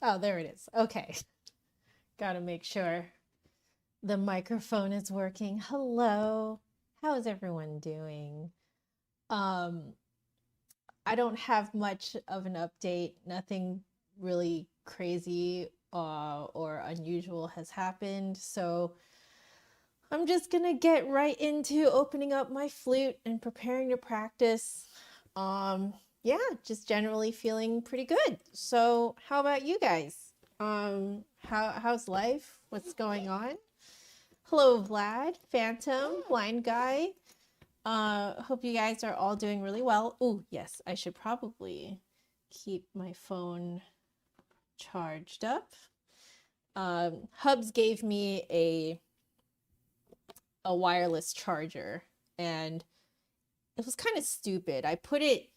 Oh, there it is. Okay. Gotta make sure the microphone is working. Hello. How is everyone doing? Um, I don't have much of an update. Nothing really crazy or unusual has happened. So I'm just gonna get right into opening up my flute and preparing to practice. Um, yeah, just generally feeling pretty good. So how about you guys? How's life? What's going on? Hello, Vlad, Phantom, Blind Guy. Hope you guys are all doing really well. Oh, yes, I should probably keep my phone charged up. Hubs gave me a wireless charger, and it was kind of stupid. I put it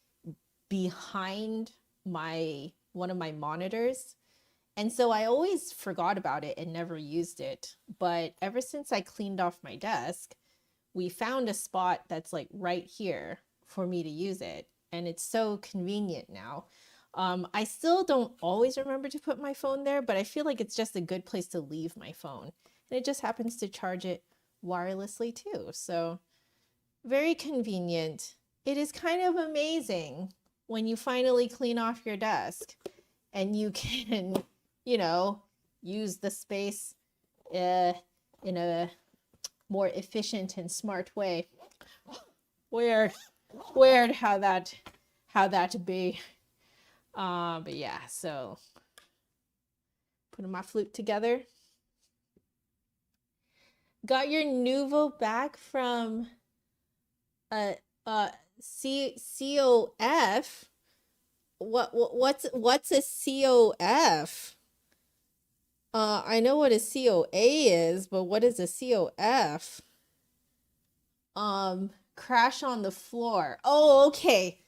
behind one of my monitors, and so I always forgot about it and never used it. But ever since I cleaned off my desk, we found a spot that's like right here for me to use it, and it's so convenient now. I still don't always remember to put my phone there, but I feel like it's just a good place to leave my phone, and it just happens to charge it wirelessly too. So very convenient. It is kind of amazing when you finally clean off your desk and you can, you know, use the space in a more efficient and smart way. Weird how that be. But yeah, so putting my flute together. Got your nouveau back from COF. What's a COF? I know what a COA is, but what is a COF? Crash on the floor. Oh, okay.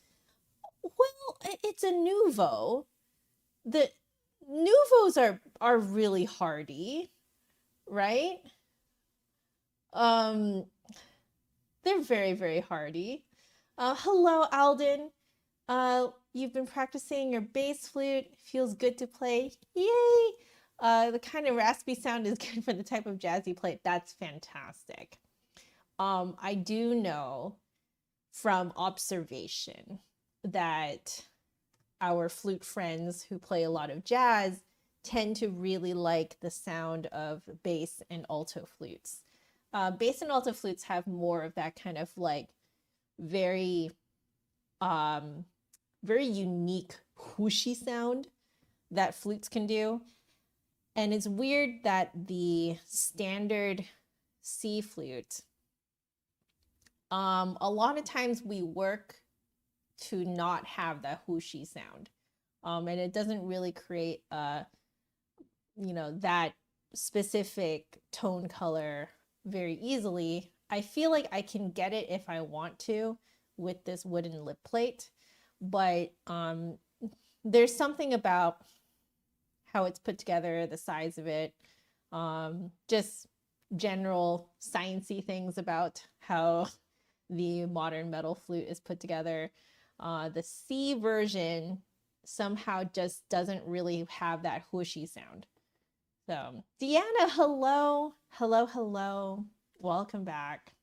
Well, it's a nouveau. The nouvos are really hardy, right? They're very, very hardy. Hello, Alden. You've been practicing your bass flute. Feels good to play. Yay! The kind of raspy sound is good for the type of jazz you play. That's fantastic. I do know from observation that our flute friends who play a lot of jazz tend to really like the sound of bass and alto flutes. Bass and alto flutes have more of that kind of like very unique whooshy sound that flutes can do. And it's weird that the standard C flute, a lot of times we work to not have that whooshy sound. And it doesn't really create that specific tone color very easily. I feel like I can get it if I want to with this wooden lip plate, but there's something about how it's put together, the size of it, just general sciencey things about how the modern metal flute is put together. The C version somehow just doesn't really have that whooshy sound. So, Deanna, hello. Welcome back.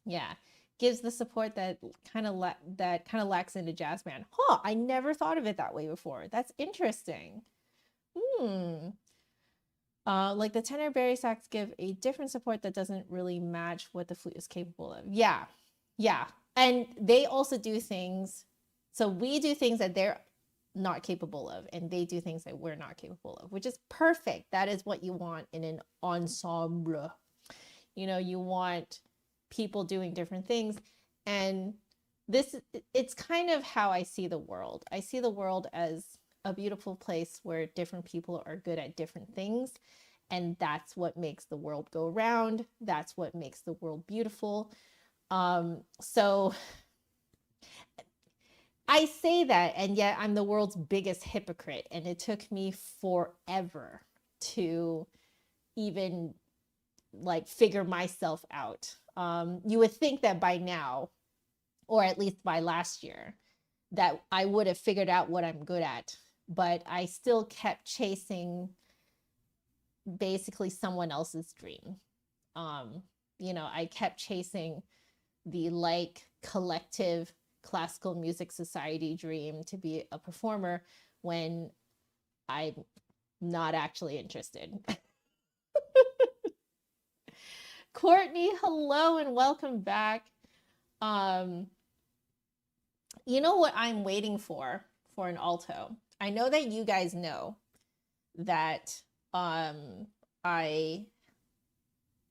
Yeah, gives the support that kind of lacks into jazz band. Huh, I never thought of it that way before. That's interesting. Like the tenor bari sax give a different support that doesn't really match what the flute is capable of. Yeah. And they also do things. So we do things that they're not capable of, and they do things that we're not capable of, which is perfect. That is what you want in an ensemble. You want people doing different things. And it's kind of how I see the world. I see the world as a beautiful place where different people are good at different things. And that's what makes the world go round. That's what makes the world beautiful. So I say that, and yet I'm the world's biggest hypocrite. And it took me forever to even like figure myself out. You would think that by now, or at least by last year, that I would have figured out what I'm good at but I still kept chasing basically someone else's dream. I kept chasing the like collective classical music society dream to be a performer when I'm not actually interested. Courtney, hello and welcome back. You know what I'm waiting for an alto? I know that you guys know that I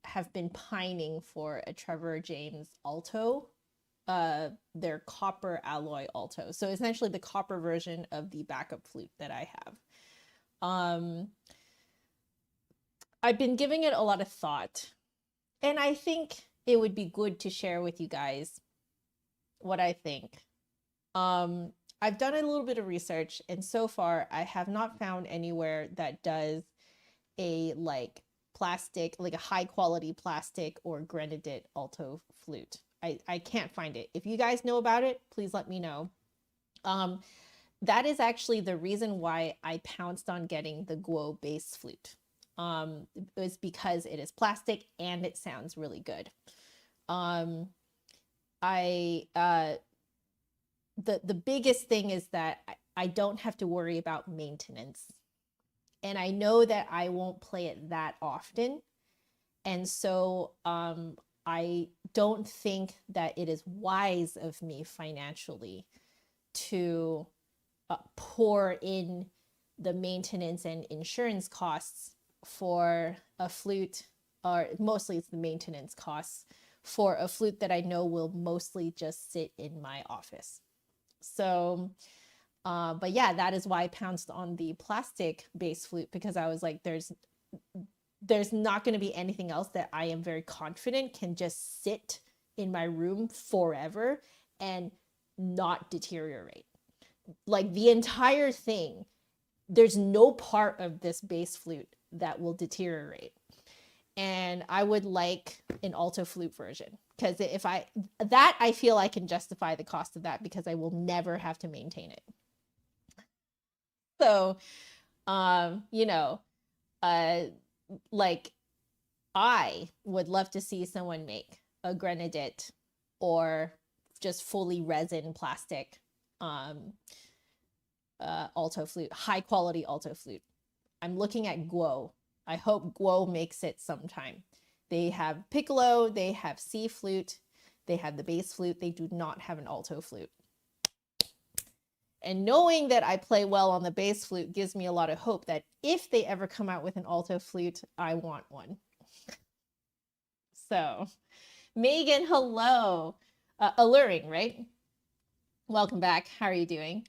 have been pining for a Trevor James alto, their copper alloy alto. So essentially the copper version of the backup flute that I have. I've been giving it a lot of thought, and I think it would be good to share with you guys what I think. I've done a little bit of research, and so far I have not found anywhere that does a like plastic, like a high quality plastic or grenadite alto flute. I can't find it. If you guys know about it, please let me know. That is actually the reason why I pounced on getting the Guo bass flute. It was because it is plastic and it sounds really good. The biggest thing is that I don't have to worry about maintenance. And I know that I won't play it that often. And so I don't think that it is wise of me financially to pour in the maintenance and insurance costs for a flute, or mostly it's the maintenance costs for a flute that I know will mostly just sit in my office. So, but yeah, that is why I pounced on the plastic bass flute, because I was like, there's not going to be anything else that I am very confident can just sit in my room forever and not deteriorate. Like the entire thing, there's no part of this bass flute that will deteriorate. And I would like an alto flute version, because I feel I can justify the cost of that because I will never have to maintain it. So, like I would love to see someone make a grenadite or just fully resin plastic alto flute, high quality alto flute. I'm looking at Guo. I hope Guo makes it sometime. They have piccolo, they have C flute, they have the bass flute. They do not have an alto flute. And knowing that I play well on the bass flute gives me a lot of hope that if they ever come out with an alto flute, I want one. So, Megan, hello. Alluring, right? Welcome back. How are you doing?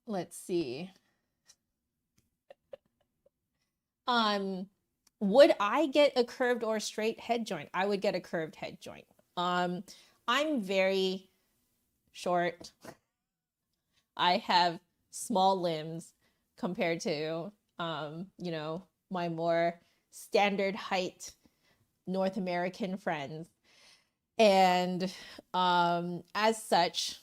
Let's see. Would I get a curved or straight head joint? I would get a curved head joint. I'm very short. I have small limbs compared to, my more standard height North American friends. And as such,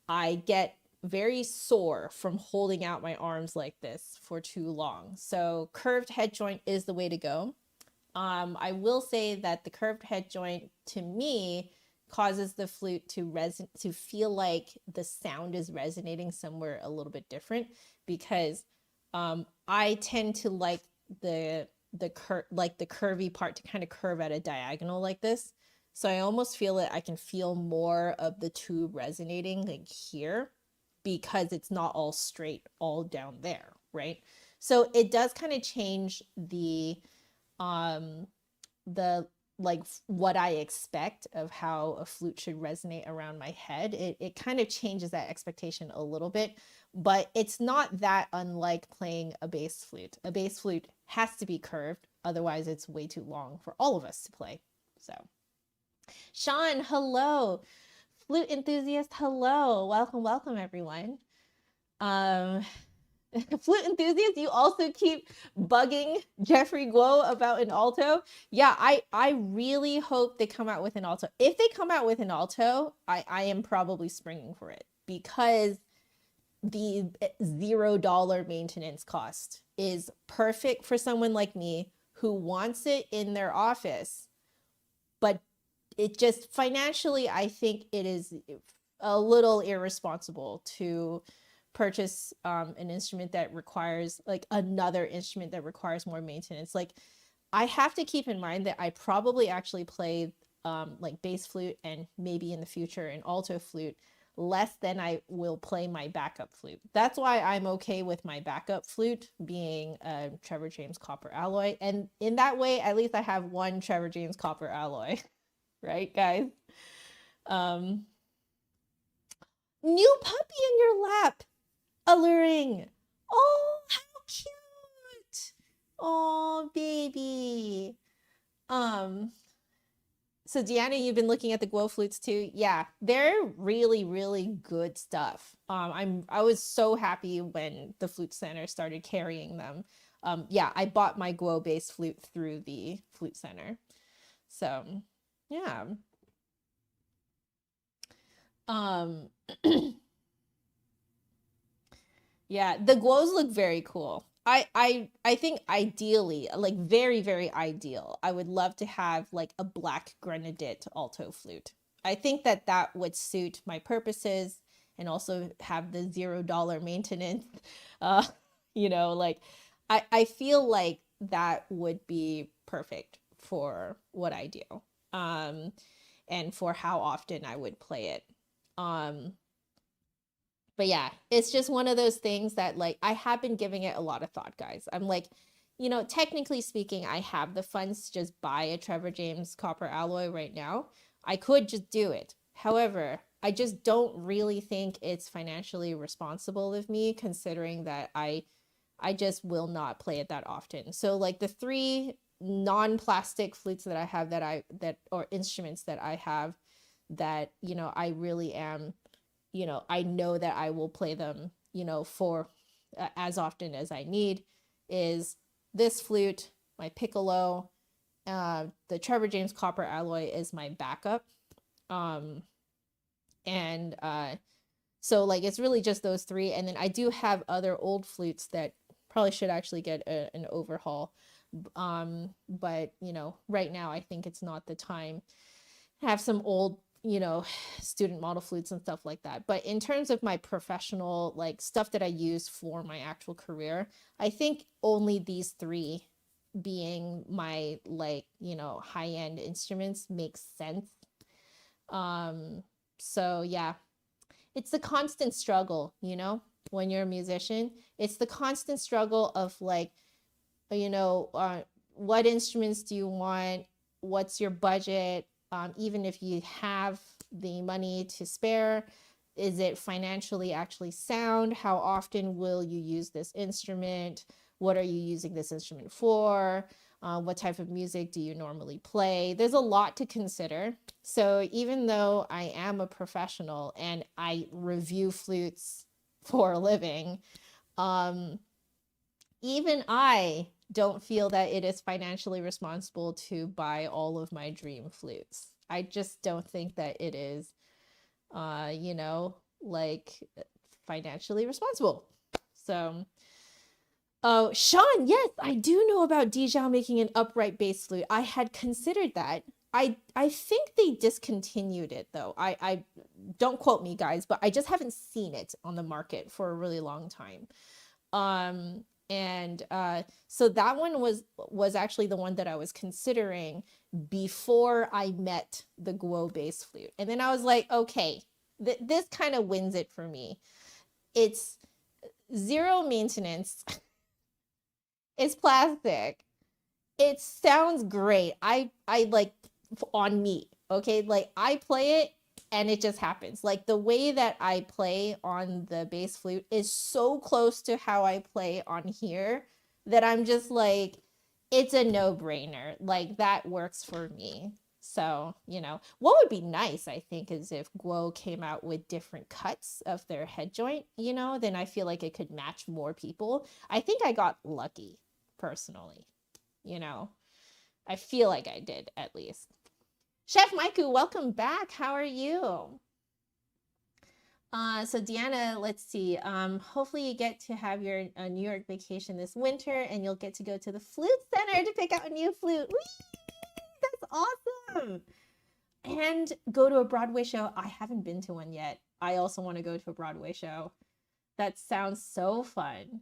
I get very sore from holding out my arms like this for too long. So curved head joint is the way to go. I will say that the curved head joint to me causes the flute to feel like the sound is resonating somewhere a little bit different, because I tend to like the curvy part to kind of curve at a diagonal like this. So I almost feel that I can feel more of the tube resonating like here, because it's not all straight all down there, right? So it does kind of change the like what I expect of how a flute should resonate around my head. It kind of changes that expectation a little bit, but it's not that unlike playing a bass flute. A bass flute has to be curved, otherwise it's way too long for all of us to play. So, Sean, hello. Flute enthusiast, hello. Welcome everyone. Flute enthusiast, you also keep bugging Jeffrey Guo about an alto. Yeah, I really hope they come out with an alto. If they come out with an alto, I am probably springing for it, because the $0 maintenance cost is perfect for someone like me who wants it in their office, but it just financially, I think it is a little irresponsible to purchase an instrument that requires like another instrument that requires more maintenance. Like I have to keep in mind that I probably actually play like bass flute and maybe in the future an alto flute less than I will play my backup flute. That's why I'm okay with my backup flute being a Trevor James copper alloy. And in that way, at least I have one Trevor James copper alloy, right, guys? New puppy in your lap, alluring. Oh, how cute. Oh, baby. So Deanna, you've been looking at the Guo flutes too. Yeah, they're really, really good stuff. I was so happy when the Flute Center started carrying them. Yeah, I bought my Guo bass flute through the Flute Center. So, yeah. Yeah, the Guos look very cool. I think ideally, like very, very ideal, I would love to have like a black grenadette alto flute. I think that that would suit my purposes and also have the $0 maintenance. Uh, like I feel like that would be perfect for what I do. And for how often I would play it. But yeah, it's just one of those things that like I have been giving it a lot of thought, guys. I'm like, technically speaking, I have the funds to just buy a Trevor James copper alloy right now. I could just do it. However, I just don't really think it's financially responsible of me, considering that I just will not play it that often. So like the 3 non-plastic flutes that I have or instruments that I have that, I really am, I know that I will play them, for as often as I need, is this flute, my piccolo, the Trevor James copper alloy is my backup. So like it's really just those 3, and then I do have other old flutes that probably should actually get an overhaul. But right now I think it's not the time. I have some old student model flutes and stuff like that. But in terms of my professional, like stuff that I use for my actual career, I think only these 3 being my like, high-end instruments makes sense. So yeah, it's the constant struggle, when you're a musician. It's the constant struggle of like, what instruments do you want? What's your budget? Even if you have the money to spare, is it financially actually sound? How often will you use this instrument? What are you using this instrument for? What type of music do you normally play? There's a lot to consider. So even though I am a professional and I review flutes for a living, even I don't feel that it is financially responsible to buy all of my dream flutes. I just don't think that it is, like financially responsible. So, oh, Sean, yes, I do know about Dijou making an upright bass flute. I had considered that. I think they discontinued it though. I don't quote me, guys, but I just haven't seen it on the market for a really long time. So that one was actually the one that I was considering before I met the Guo bass flute. And then I was like, okay, this kind of wins it for me. It's 0 maintenance. It's plastic. It sounds great. I like on me. Okay, like I play it and it just happens. Like the way that I play on the bass flute is so close to how I play on here that I'm just like, it's a no-brainer. Like that works for me. So, what would be nice, I think, is if Guo came out with different cuts of their head joint, then I feel like it could match more people. I think I got lucky, personally. I feel like I did, at least. Chef Maiku, welcome back. How are you? So Deanna, let's see. Hopefully you get to have your New York vacation this winter, and you'll get to go to the Flute Center to pick out a new flute. Whee! That's awesome. And go to a Broadway show. I haven't been to one yet. I also want to go to a Broadway show. That sounds so fun.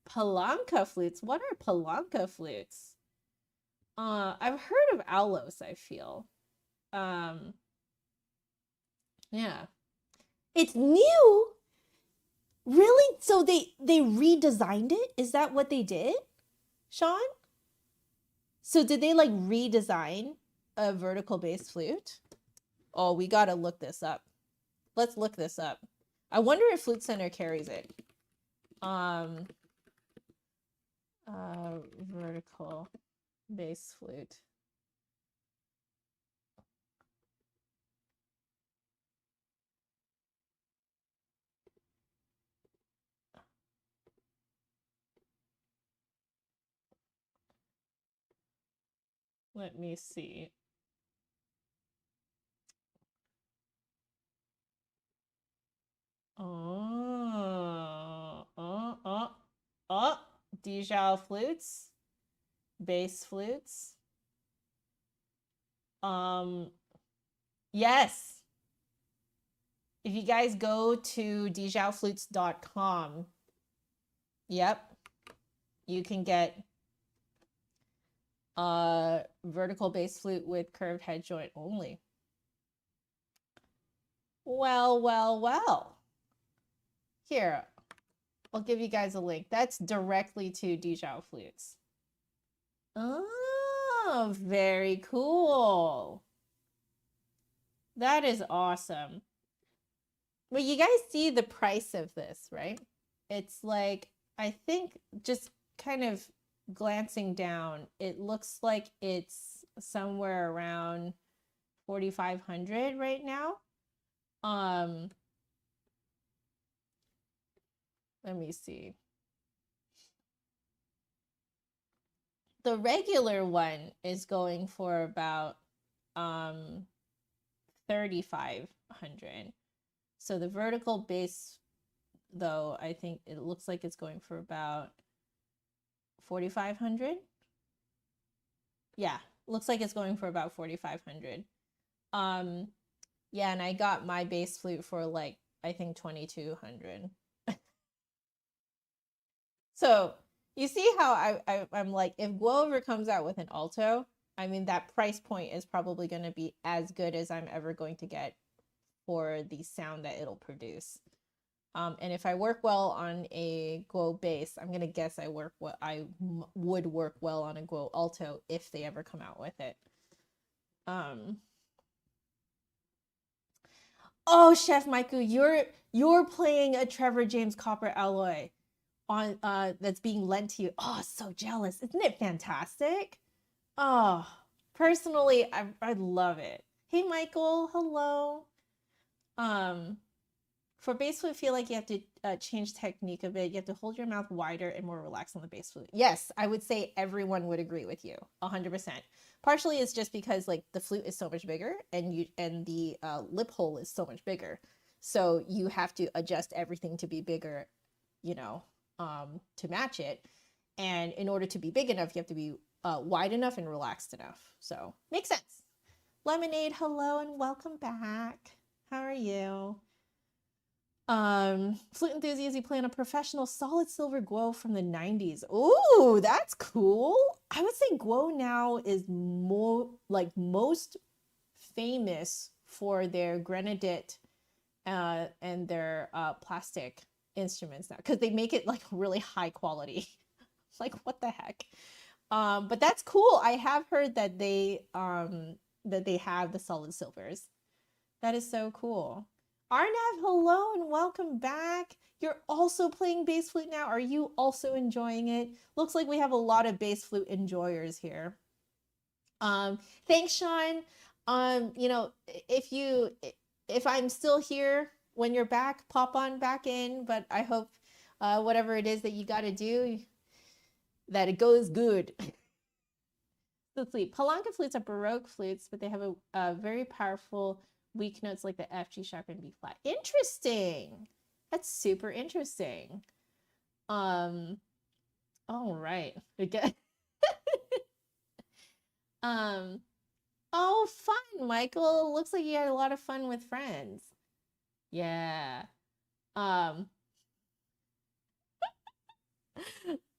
Palanca flutes. What are palanca flutes? I've heard of Alos, I feel. Yeah. It's new? Really? So they redesigned it? Is that what they did, Sean? So did they like redesign a vertical bass flute? Oh, we gotta look this up. Let's look this up. I wonder if Flute Center carries it. Vertical bass flute. Let me see. Dijal flutes, bass flutes. Yes. If you guys go to DijalFlutes.com, yep, you can get a vertical bass flute with curved head joint only. Well, well, well. Here, I'll give you guys a link. That's directly to Dijal Flutes. Oh, very cool. That is awesome. But you guys see the price of this, right? It's like, I think just kind of glancing down, it looks like it's somewhere around 4,500 right now. Let me see. The regular one is going for about 3,500. So the vertical bass, though, I think it looks like it's going for about 4,500. Yeah, looks like it's going for about 4,500. Yeah, and I got my bass flute for like, I think 2,200. So you see how I'm like, if Guover comes out with an alto, I mean, that price point is probably going to be as good as I'm ever going to get for the sound that it'll produce. And if I work well on a Guo bass, I'm going to guess I would work well on a Guo alto if they ever come out with it. Oh, Chef Maiku, you're playing a Trevor James copper alloy on that's being lent to you. Oh, so jealous. Isn't it fantastic? Oh, personally, I love it. Hey Michael, hello. For bass flute, feel like you have to change technique a bit. You have to hold your mouth wider and more relaxed on the bass flute. Yes, I would say everyone would agree with you 100%. Partially it's just because like the flute is so much bigger and the lip hole is so much bigger. So you have to adjust everything to be bigger, you know, to match it. And in order to be big enough, you have to be wide enough and relaxed enough. So makes sense. Lemonade, hello and welcome back. How are you? Flute enthusiast, you play on a professional solid silver Guo from the 90s. Ooh, that's cool. I would say Guo now is more like most famous for their grenadite and their plastic instruments now because they make it like really high quality. Like what the heck? But that's cool. I have heard that they have the solid silvers. That is so cool. Arnav, hello and welcome back. You're also playing bass flute now. Are you also enjoying it? Looks like we have a lot of bass flute enjoyers here. Thanks, Sean. You know, if I'm still here when you're back, pop on back in. But I hope whatever it is that you got to do, that it goes good. Let's see. Palanca flutes are Baroque flutes, but they have a very powerful weak notes like the F, G sharp, and B flat. Interesting. That's super interesting. All right. Again. Oh, fun, Michael. Looks like you had a lot of fun with friends. Yeah.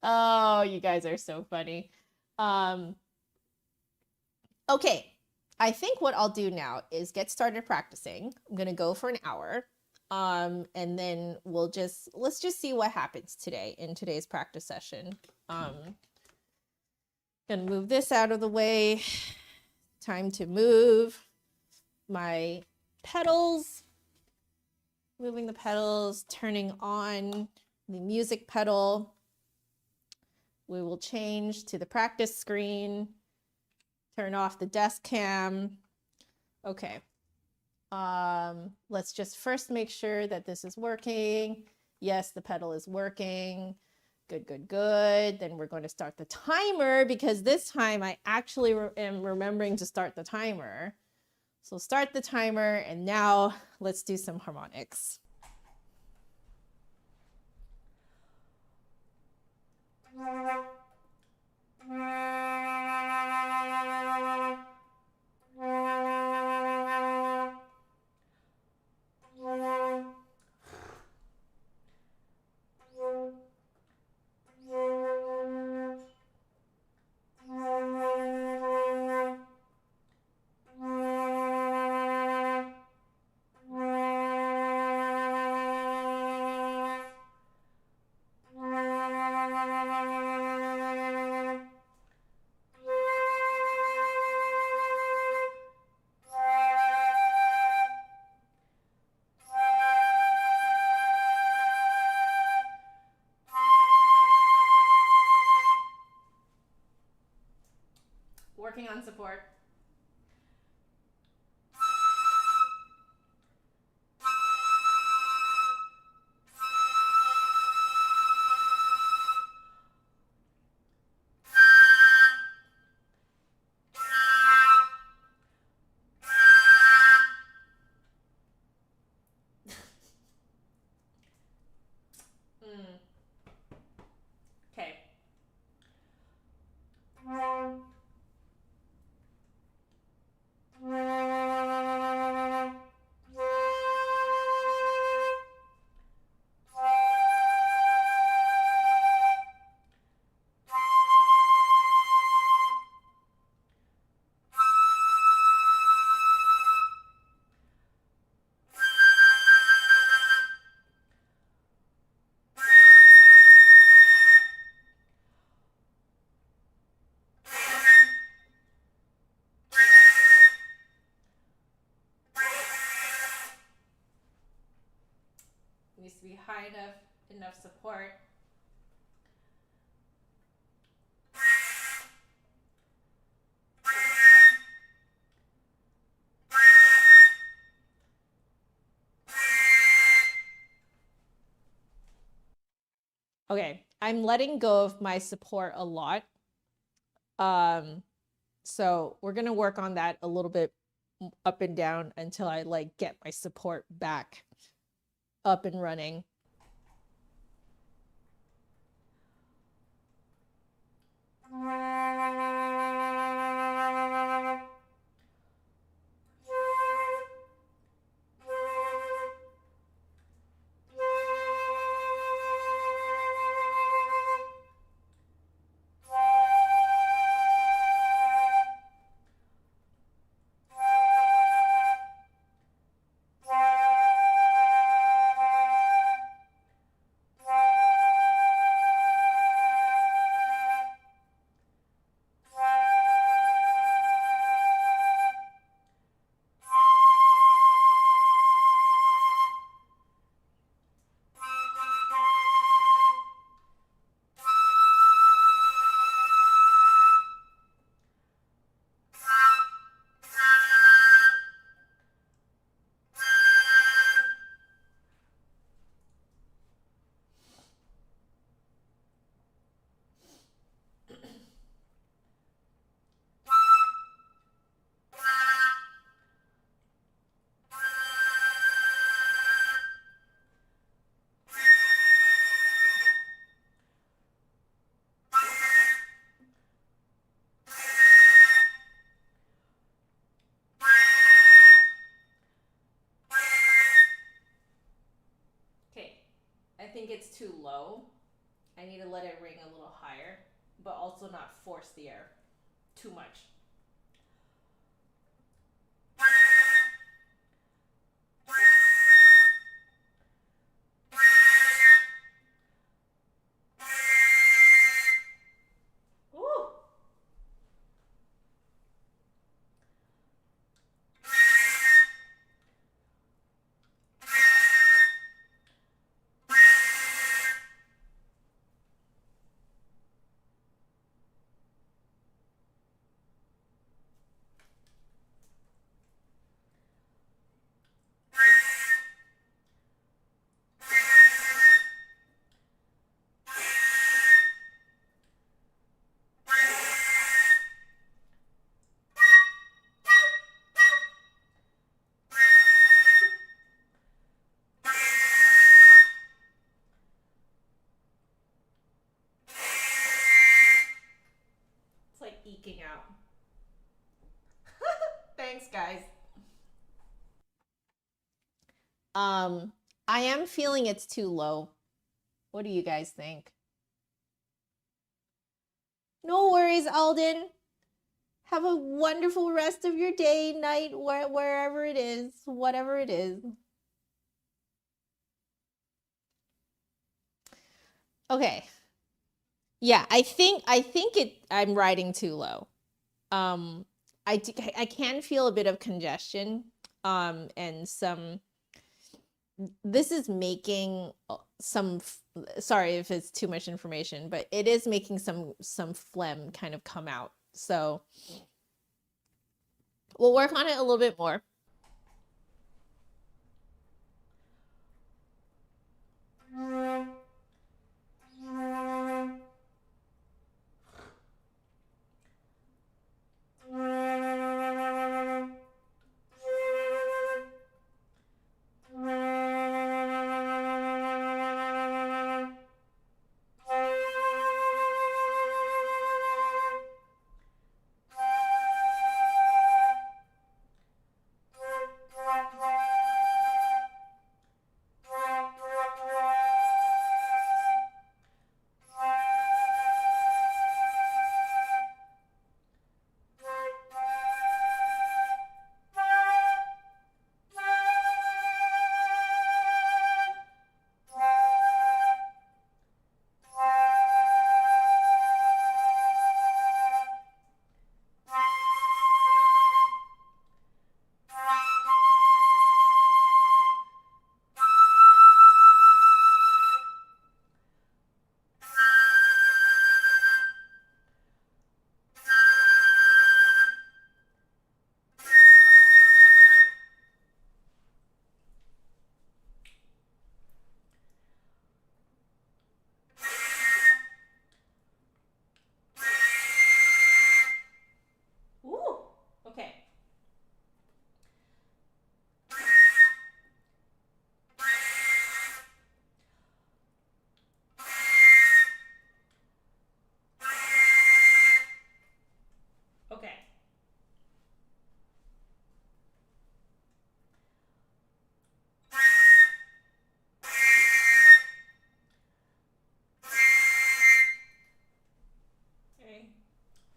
Oh, you guys are so funny. Okay. I think what I'll do now is get started practicing. I'm going to go for an hour. And then let's just see what happens today in today's practice session. Gonna move this out of the way. Time to move my pedals. Moving the pedals, turning on the music pedal. We will change to the practice screen. Turn off the desk cam. Okay. Let's just first make sure that this is working. Yes, the pedal is working. Good, good, good. Then we're going to start the timer because this time I actually am remembering to start the timer. So start the timer, and now let's do some harmonics. Working on support. Okay. Needs to be high enough support. Okay, I'm letting go of my support a lot. So we're gonna work on that a little bit up and down until I like get my support back up and running. the air too much. It's like eking out. Thanks, guys. I am feeling it's too low. What do you guys think? No worries, Alden. Have a wonderful rest of your day, night, wherever it is, whatever it is. Okay. Yeah, I think I'm riding too low. I can feel a bit of congestion, and some. This is making some. Sorry if it's too much information, but it is making some phlegm kind of come out. So we'll work on it a little bit more.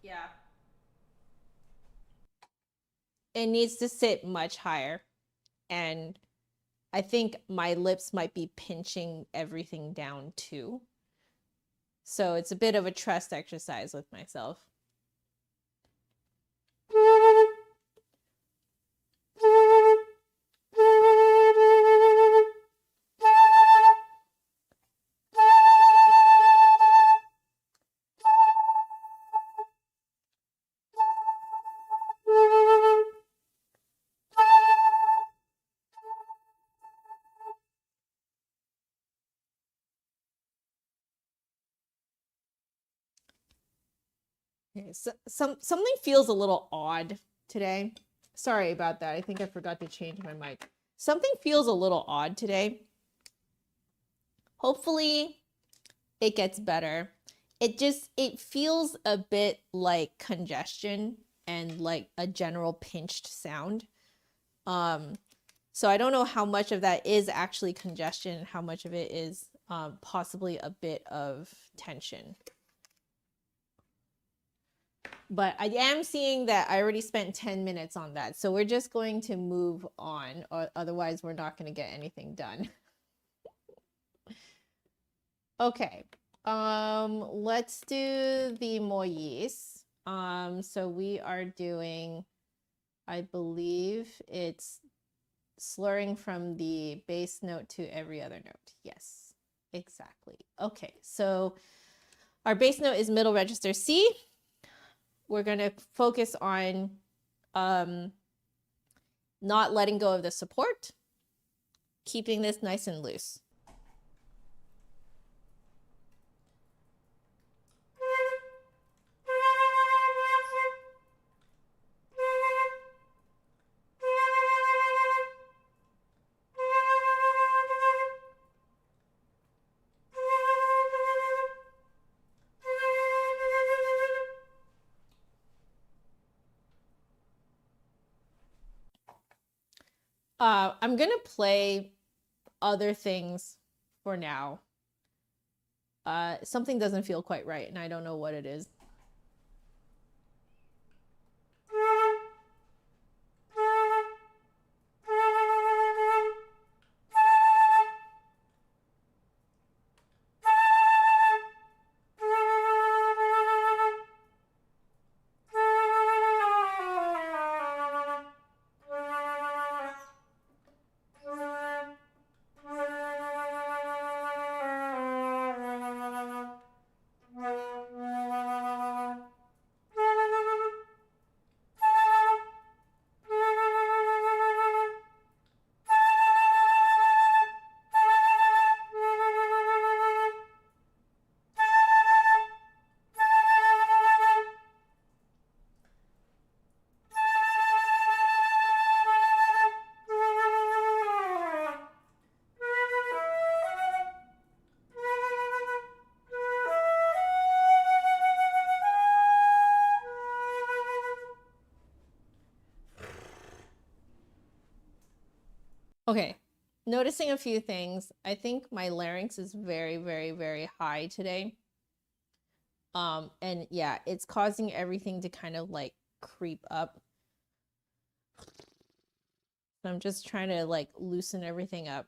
Yeah. It needs to sit much higher. And I think my lips might be pinching everything down too. So it's a bit of a trust exercise with myself. Okay, so something feels a little odd today. Sorry about that. I think I forgot to change my mic. Something feels a little odd today. Hopefully it gets better. It feels a bit like congestion and like a general pinched sound. So I don't know how much of that is actually congestion and how much of it is possibly a bit of tension. But I am seeing that I already spent 10 minutes on that. So we're just going to move on, or otherwise we're not going to get anything done. Okay. Let's do the moyis. So we are doing, I believe it's slurring from the bass note to every other note. Yes, exactly. Okay, so our bass note is middle register C. We're going to focus on not letting go of the support, keeping this nice and loose. I'm going to play other things for now. Something doesn't feel quite right, and I don't know what it is. Okay, noticing a few things. I think my larynx is very, very, very high today. And yeah, it's causing everything to kind of like creep up. So I'm just trying to like loosen everything up.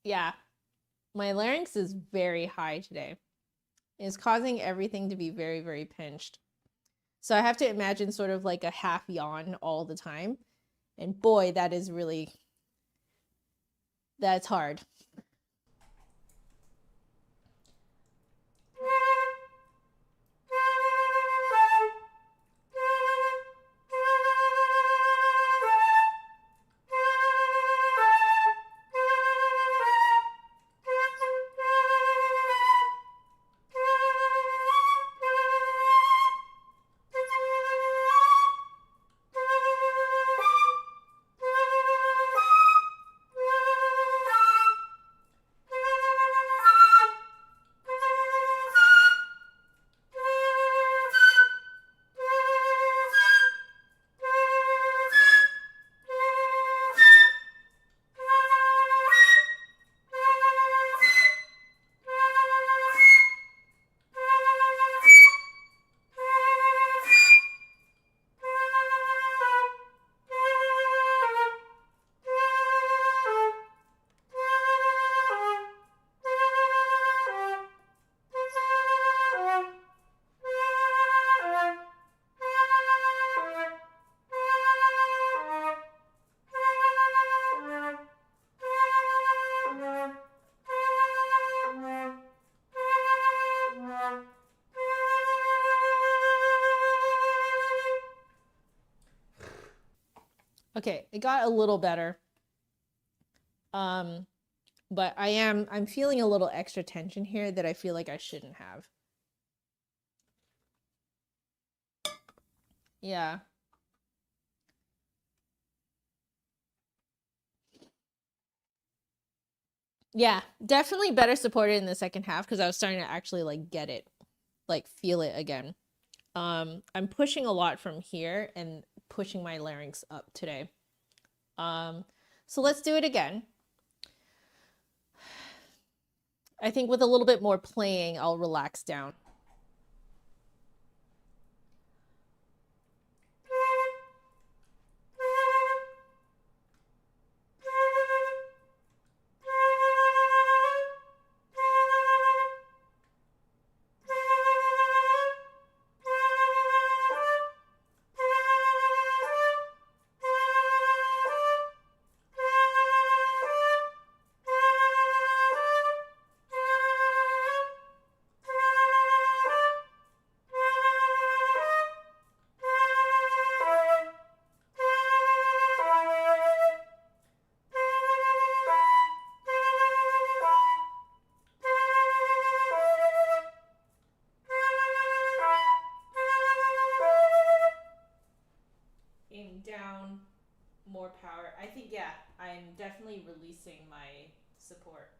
Yeah, my larynx is very high today. It's causing everything to be very, very pinched. So I have to imagine sort of like a half yawn all the time. And boy, that is really, that's hard. Okay, it got a little better. But I'm feeling a little extra tension here that I feel like I shouldn't have. Yeah. Yeah, definitely better supported in the second half because I was starting to actually like get it, like feel it again. I'm pushing a lot from here and pushing my larynx up today. So let's do it again. I think with a little bit more playing, I'll relax down. Aim down, more power. I think, yeah, I'm definitely releasing my support.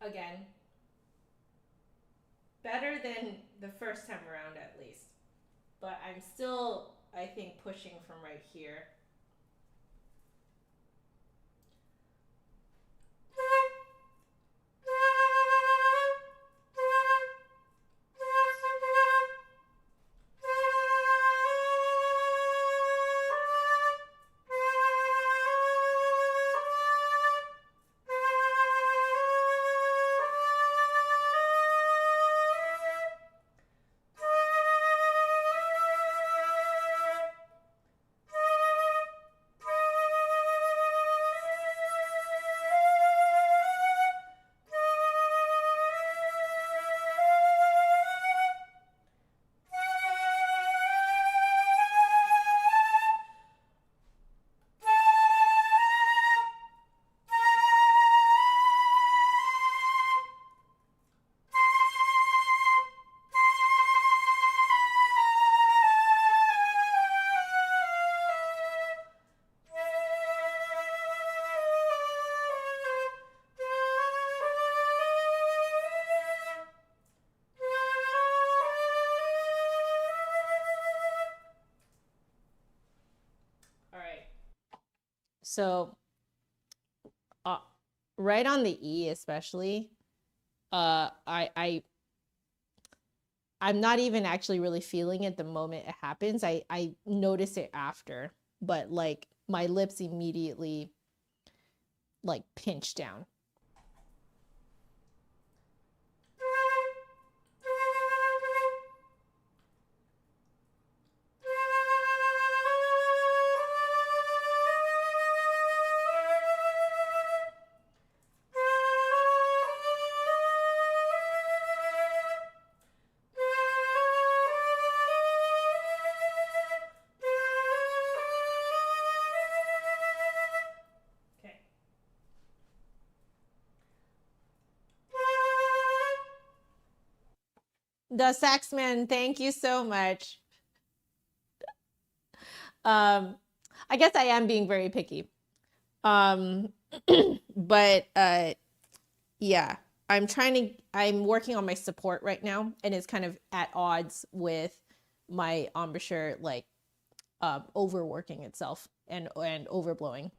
Again, better than the first time around at least. But I'm still, I think, pushing from right here. All right. So, uh, right on the E, especially, I'm not even actually really feeling it the moment it happens. I notice it after, but like my lips immediately like pinch down. The Saxman, thank you so much. Um, I guess I am being very picky. Um, but yeah, I'm working on my support right now, and it's kind of at odds with my embouchure, like overworking itself and overblowing.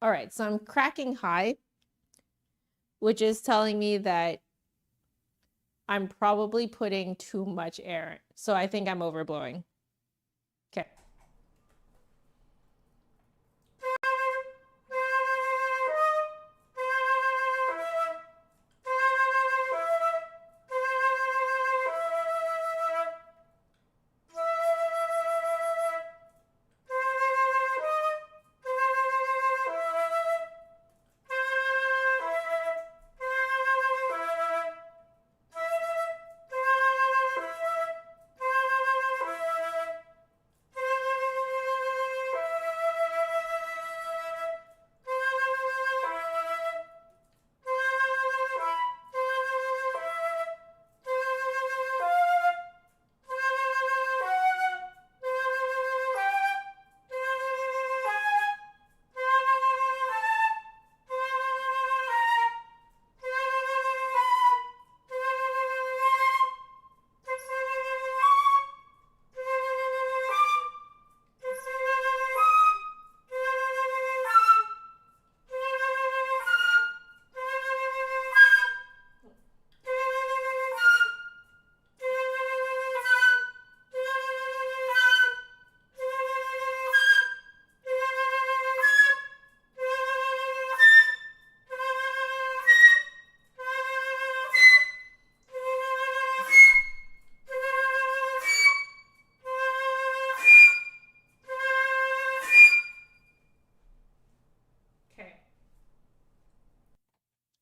All right, so I'm cracking high, which is telling me that I'm probably putting too much air. So I think I'm overblowing. Okay.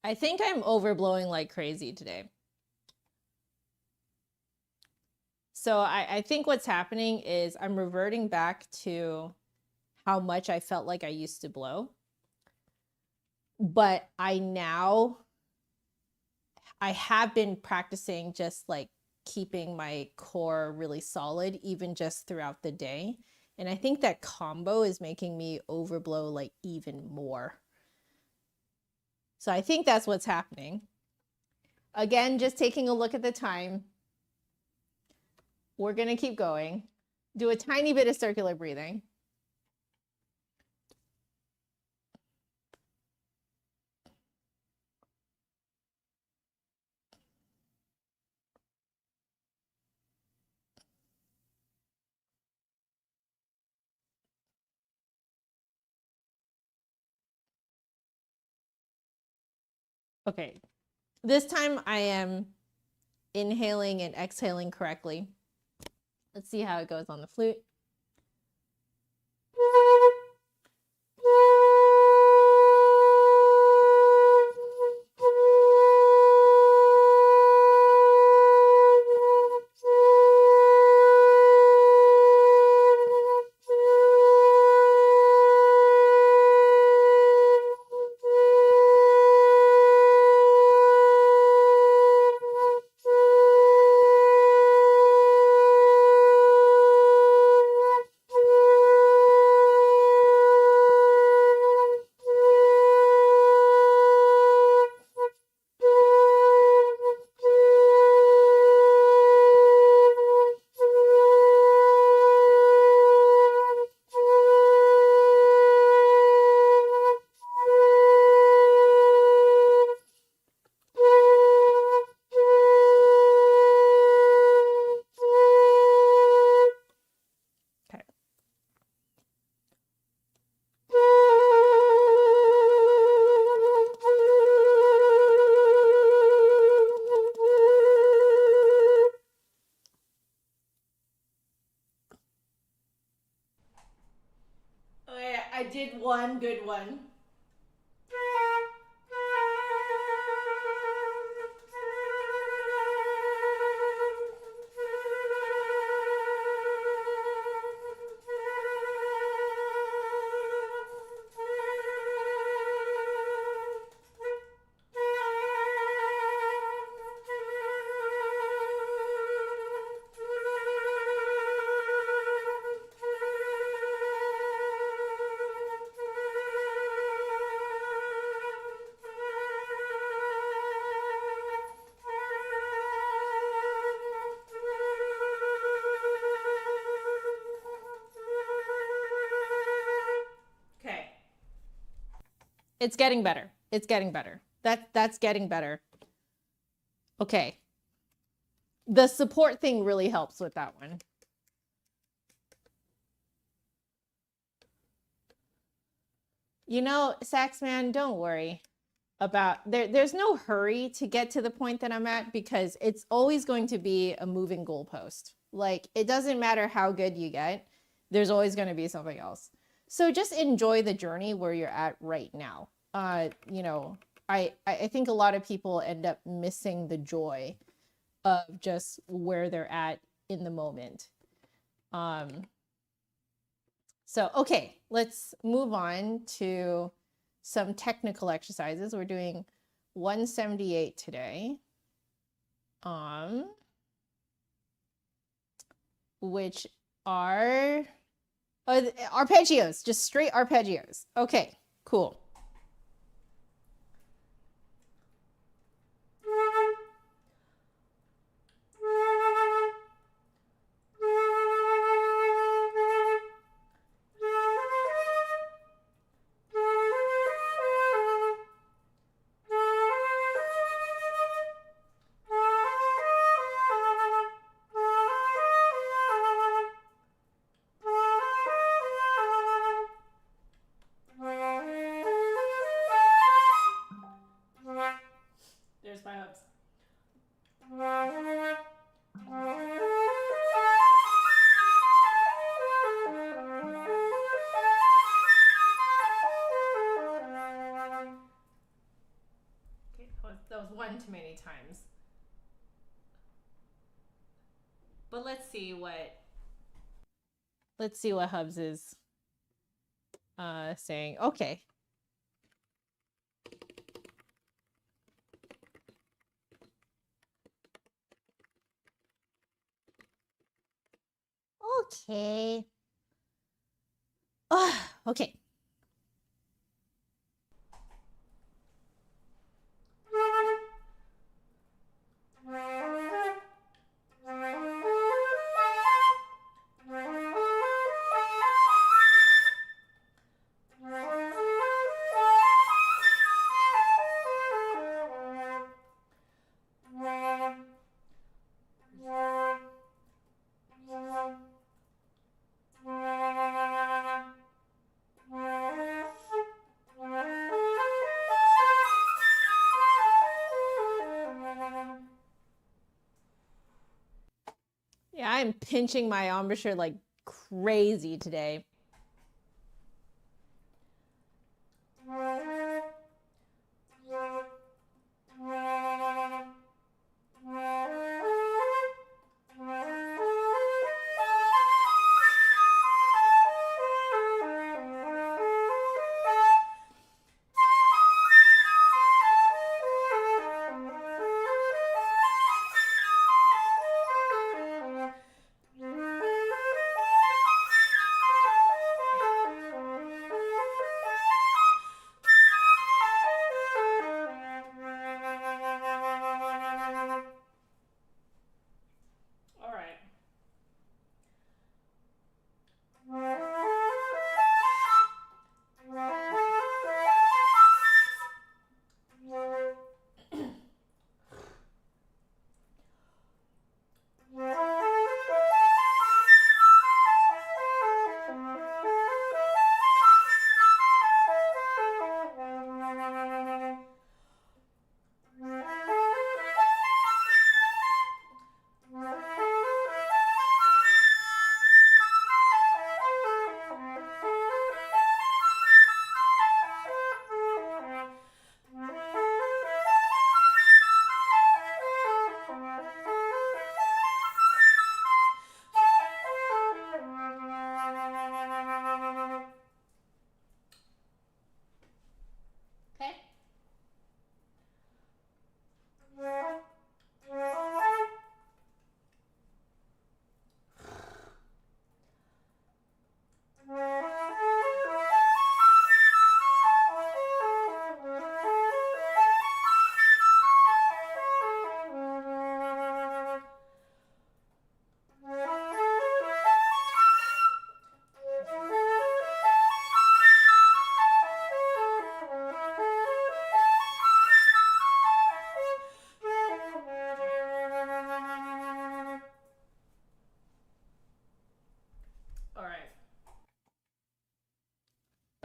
I think I'm overblowing like crazy today. So I think what's happening is I'm reverting back to how much I felt like I used to blow. But I have been practicing just like keeping my core really solid, even just throughout the day. And I think that combo is making me overblow like even more. So I think that's what's happening. Again, just taking a look at the time. We're going to keep going. Do a tiny bit of circular breathing. Okay, this time I am inhaling and exhaling correctly. Let's see how it goes on the flute. I did one good one. It's getting better. It's getting better. That's getting better. Okay. The support thing really helps with that one. You know, Saxman, don't worry about there's no hurry to get to the point that I'm at, because it's always going to be a moving goalpost. Like, it doesn't matter how good you get, there's always going to be something else. So just enjoy the journey where you're at right now. You know, I think a lot of people end up missing the joy of just where they're at in the moment. So, okay, let's move on to some technical exercises. We're doing 178 today, which are arpeggios, just straight arpeggios. Okay, cool. There's my hooks. Okay, that was one too many times. But let's see what Hubs is saying. Okay. Okay. Okay. Yeah, I'm pinching my embouchure like crazy today.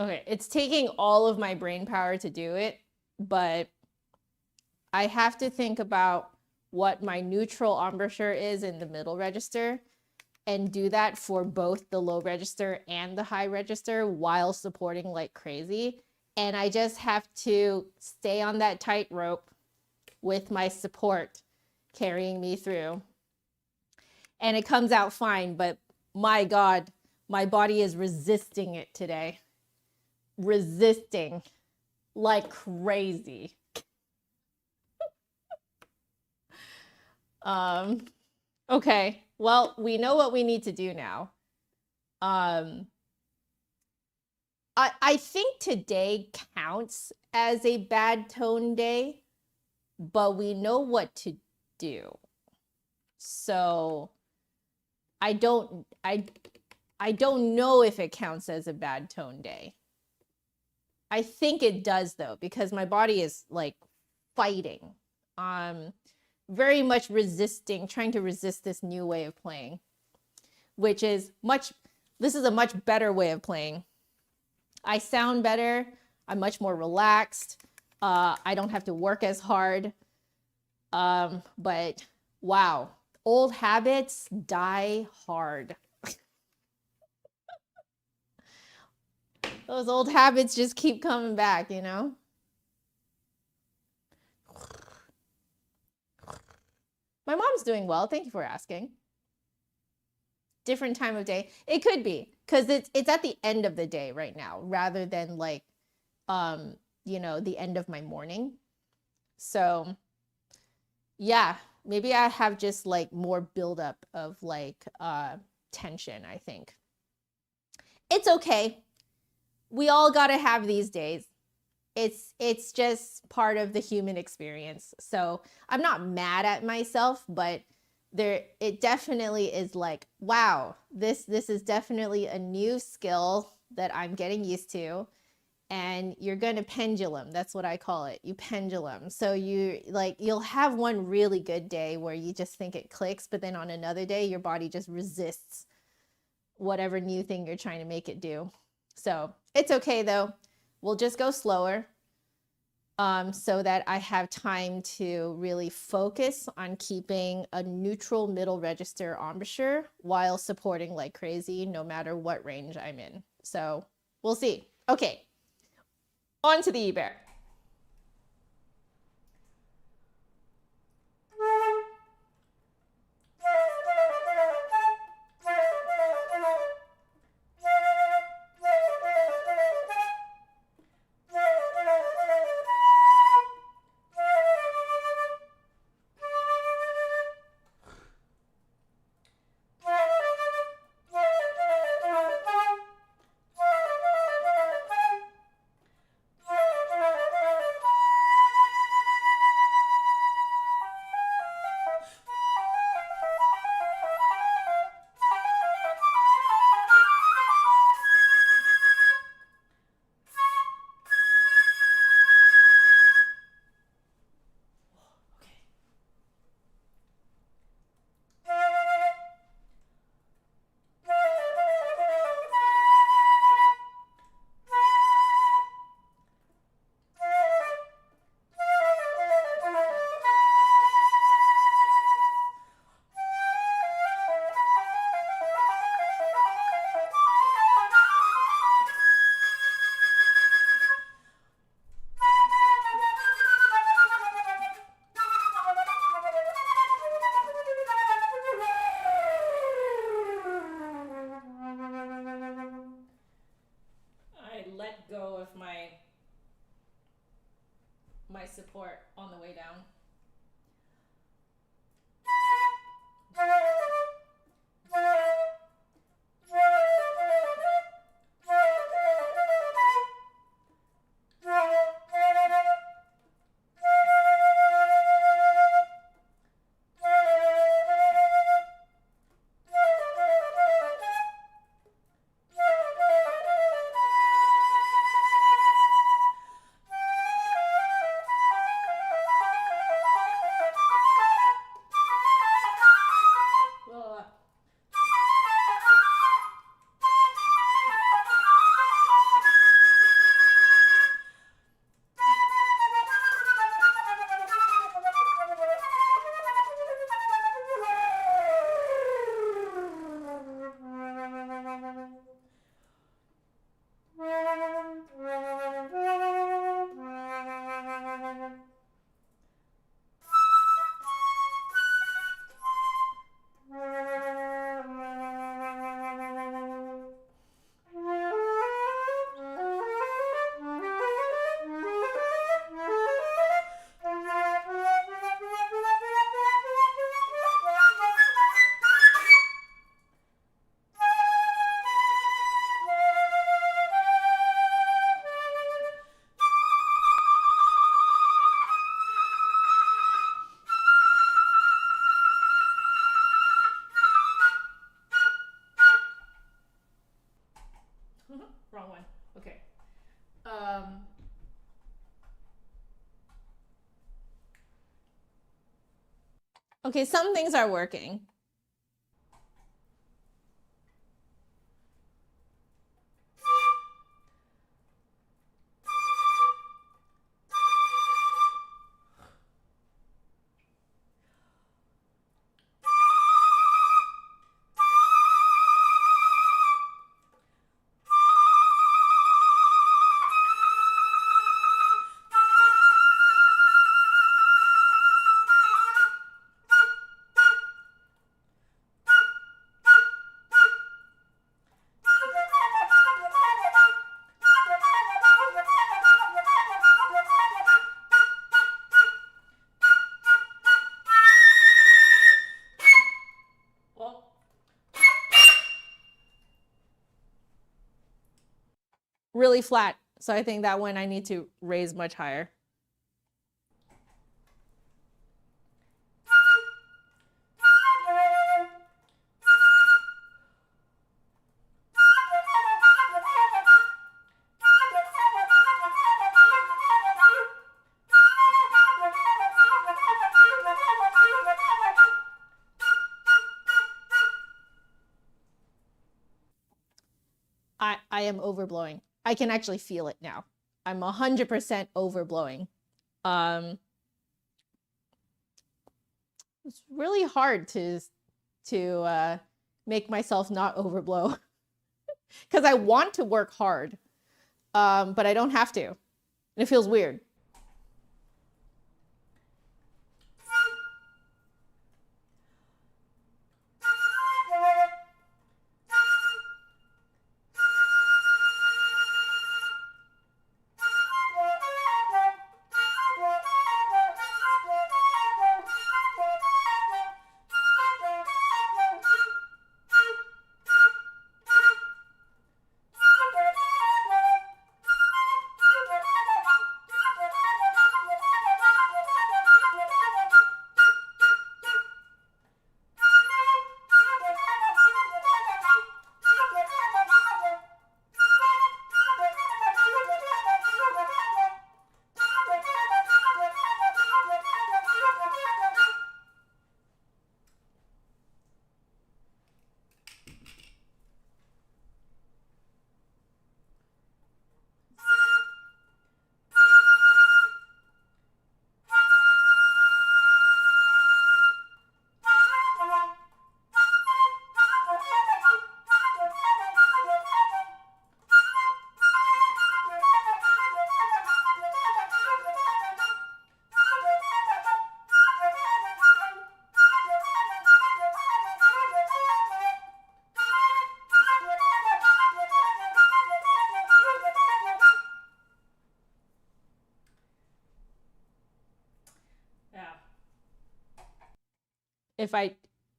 Okay, it's taking all of my brain power to do it, but I have to think about what my neutral embouchure is in the middle register and do that for both the low register and the high register while supporting like crazy. And I just have to stay on that tightrope with my support carrying me through. And it comes out fine, but my God, my body is resisting it today. Resisting like crazy. Okay, well, we know what we need to do now. I think today counts as a bad tone day, but we know what to do. So I don't know if it counts as a bad tone day. I think it does though, because my body is like fighting, very much resisting, trying to resist this new way of playing, which is this is a much better way of playing. I sound better. I'm much more relaxed. I don't have to work as hard. But wow, old habits die hard. Those old habits just keep coming back, you know? My mom's doing well. Thank you for asking. Different time of day. It could be because it's at the end of the day right now rather than like, you know, the end of my morning. So yeah, maybe I have just like more buildup of like tension, I think. It's okay. We all got to have these days. It's just part of the human experience. So I'm not mad at myself, but it definitely is like, wow, this is definitely a new skill that I'm getting used to. And you're going to pendulum. That's what I call it. You pendulum. So you'll have one really good day where you just think it clicks, but then on another day, your body just resists whatever new thing you're trying to make it do. So it's okay though. We'll just go slower so that I have time to really focus on keeping a neutral middle register embouchure while supporting like crazy, no matter what range I'm in. So we'll see. Okay. On to the Ibert. Let go of my support on the way down. Okay, some things are working. Really flat. So I think that one I need to raise much higher. I am overblowing. I can actually feel it now. I'm 100% overblowing. It's really hard to make myself not overblow because I want to work hard, but I don't have to. And it feels weird.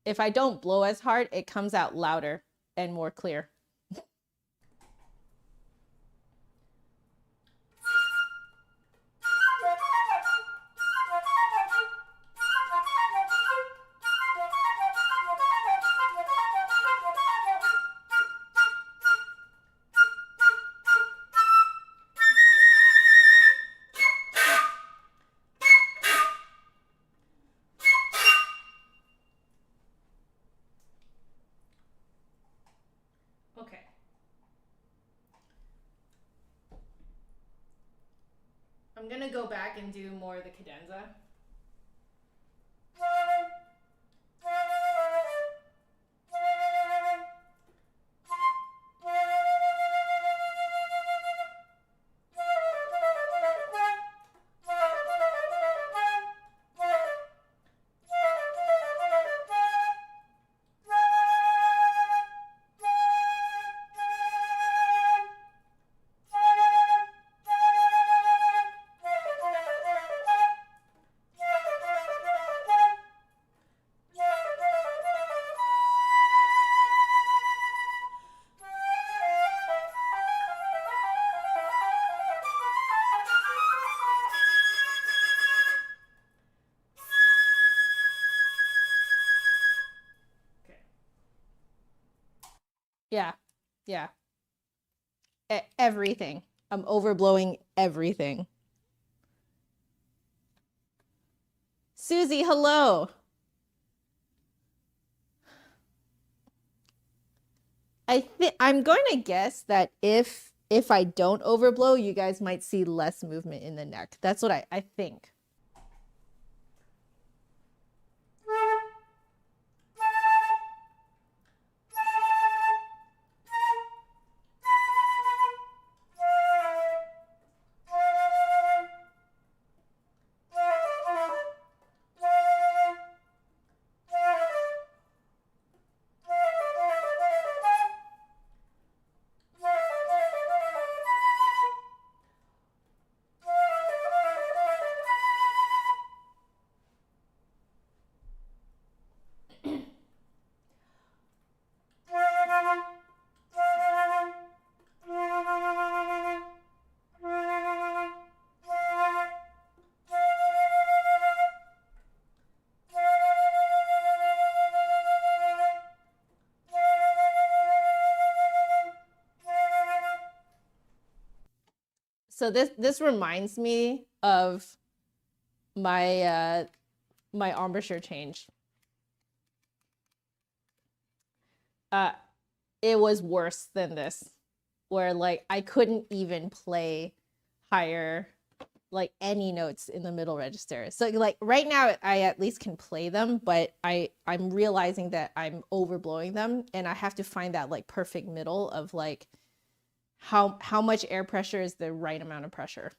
If I don't blow as hard, it comes out louder and more clear. Okay. I'm gonna go back and do more of the cadenza. Yeah, yeah. Everything. I'm overblowing everything. Susie, hello. I'm going to guess that if I don't overblow, you guys might see less movement in the neck. That's what I think. So this reminds me of my my embouchure change. It was worse than this, where like I couldn't even play higher, like any notes in the middle register. So like right now I at least can play them, but I'm realizing that I'm overblowing them, and I have to find that like perfect middle of like how much air pressure is the right amount of pressure.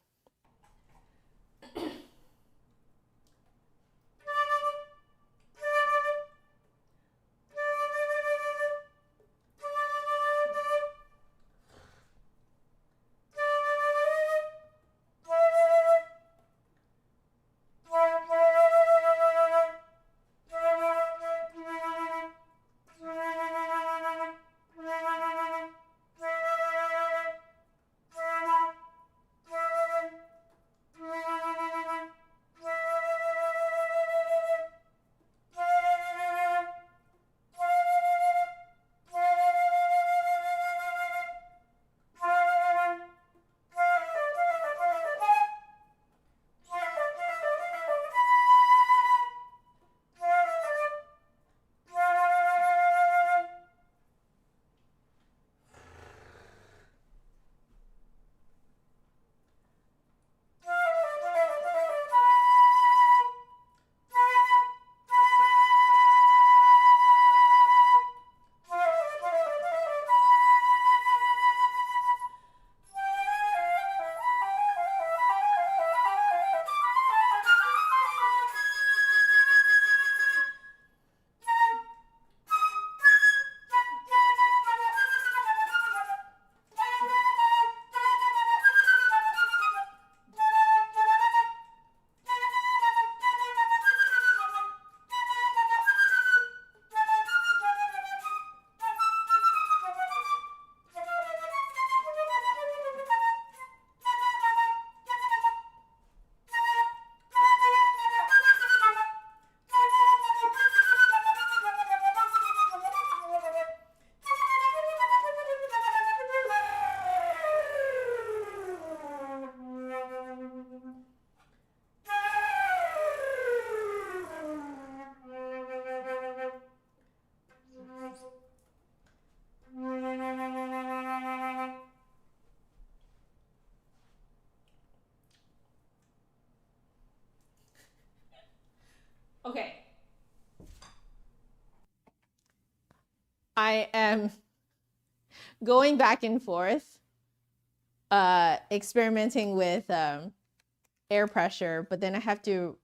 Okay. I am going back and forth, experimenting with air pressure, but then I have to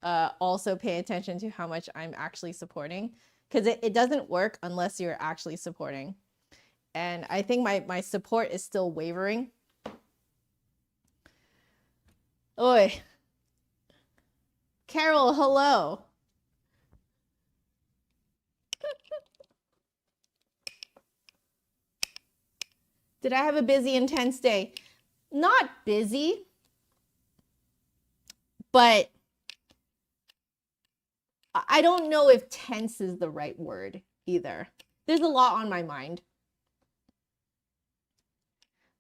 also pay attention to how much I'm actually supporting, because it doesn't work unless you're actually supporting. And I think my support is still wavering. Oi. Carol, hello. Did I have a busy, intense day? Not busy, but I don't know if tense is the right word either. There's a lot on my mind.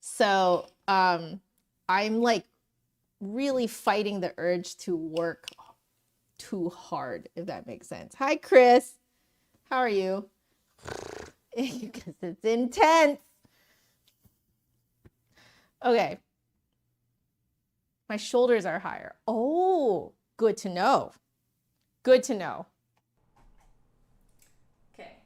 So I'm like really fighting the urge to work too hard, if that makes sense. Hi, Chris. How are you? because it's intense. Okay. My shoulders are higher. Oh, good to know. Good to know. Okay.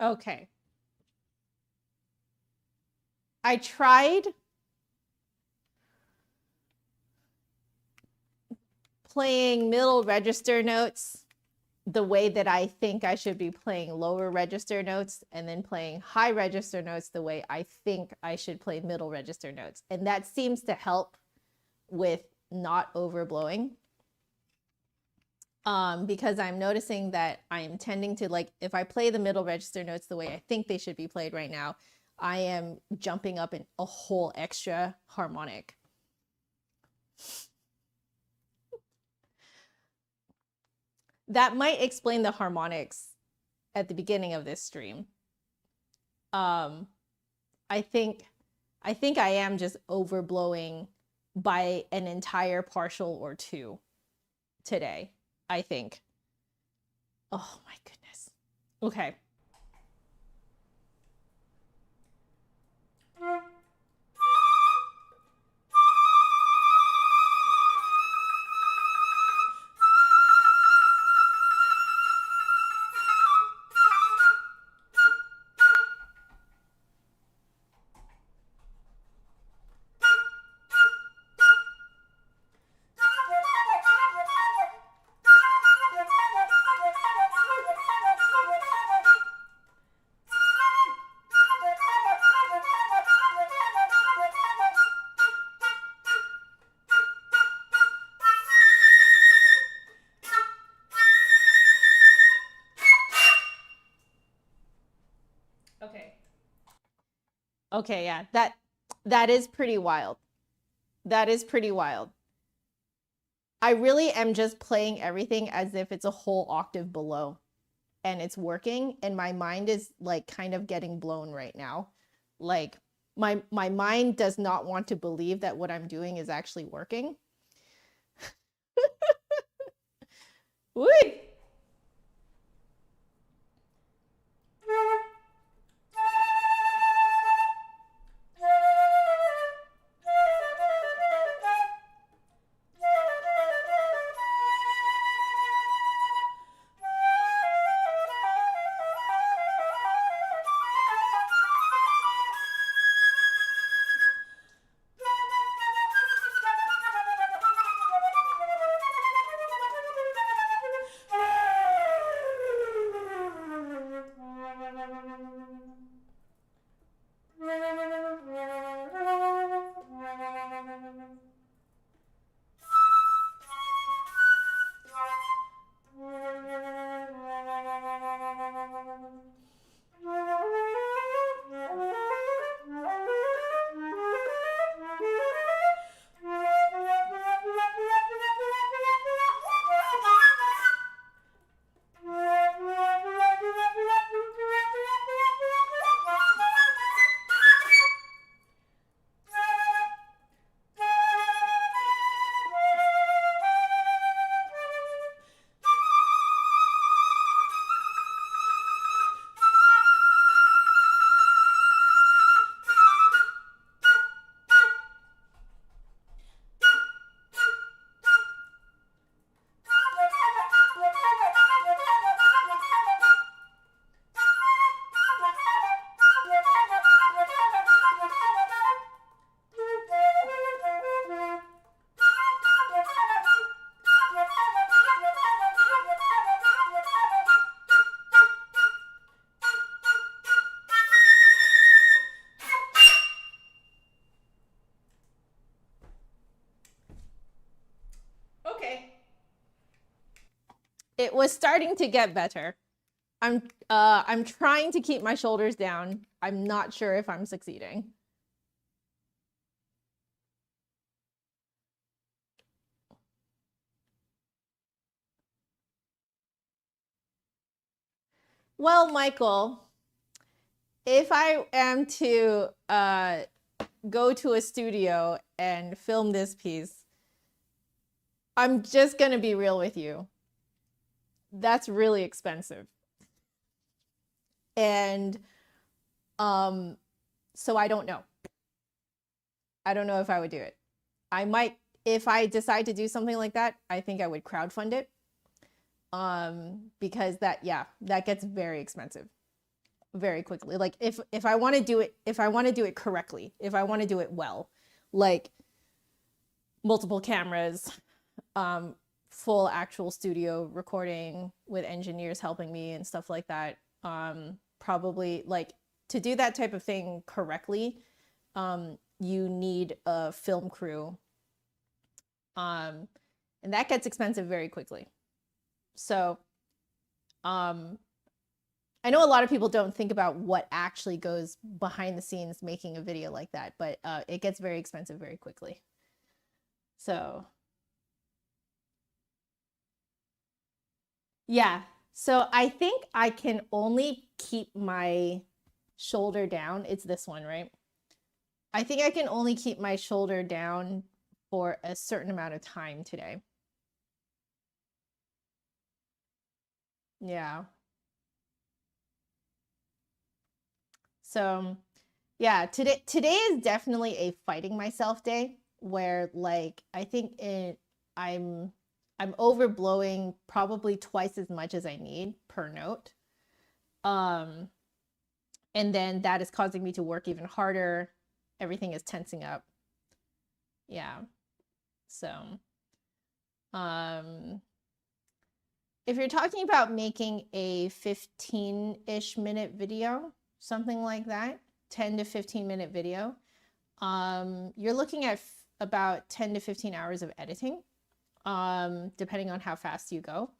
Okay. I tried playing middle register notes the way that I think I should be playing lower register notes, and then playing high register notes the way I think I should play middle register notes. And that seems to help with not overblowing. Because I'm noticing that I am tending to, like, if I play the middle register notes the way I think they should be played right now, I am jumping up in a whole extra harmonic. That might explain the harmonics at the beginning of this stream. I think I am just overblowing by an entire partial or two today, I think. Oh my goodness. Okay. Okay, yeah, that is pretty wild. That is pretty wild. I really am just playing everything as if it's a whole octave below and it's working, and my mind is like kind of getting blown right now. Like my mind does not want to believe that what I'm doing is actually working. Whee! was starting to get better. I'm trying to keep my shoulders down. I'm not sure if I'm succeeding. Well, Michael, if I am to go to a studio and film this piece, I'm just gonna be real with you. That's really expensive. And so I don't know. I don't know if I would do it. I might, if I decide to do something like that, I think I would crowdfund it. Because that gets very expensive very quickly. Like if I want to do it, if I want to do it correctly, if I want to do it well, like multiple cameras, full actual studio recording with engineers helping me and stuff like that, probably like to do that type of thing correctly, you need a film crew, and that gets expensive very quickly. So I know a lot of people don't think about what actually goes behind the scenes making a video like that, but it gets very expensive very quickly. So yeah, so I think I can only keep my shoulder down. It's this one, right? I think I can only keep my shoulder down for a certain amount of time today. Yeah. So yeah, today is definitely a fighting myself day where like I think I'm overblowing probably twice as much as I need per note. And then that is causing me to work even harder. Everything is tensing up. Yeah. So if you're talking about making a 15-ish minute video, something like that, 10 to 15-minute video, you're looking at about 10 to 15 hours of editing, depending on how fast you go.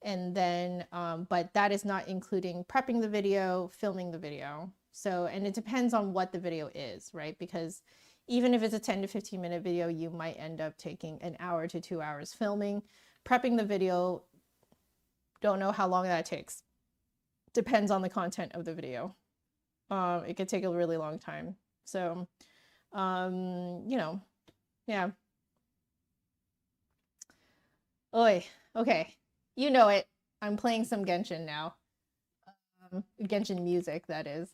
And then, but that is not including prepping the video, filming the video. So, and it depends on what the video is, right? Because even if it's a 10 to 15 minute video, you might end up taking an hour to 2 hours filming. Prepping the video, don't know how long that takes. Depends on the content of the video. It could take a really long time. So, you know, yeah. Oy, okay. You know it. I'm playing some Genshin now. Genshin music, that is.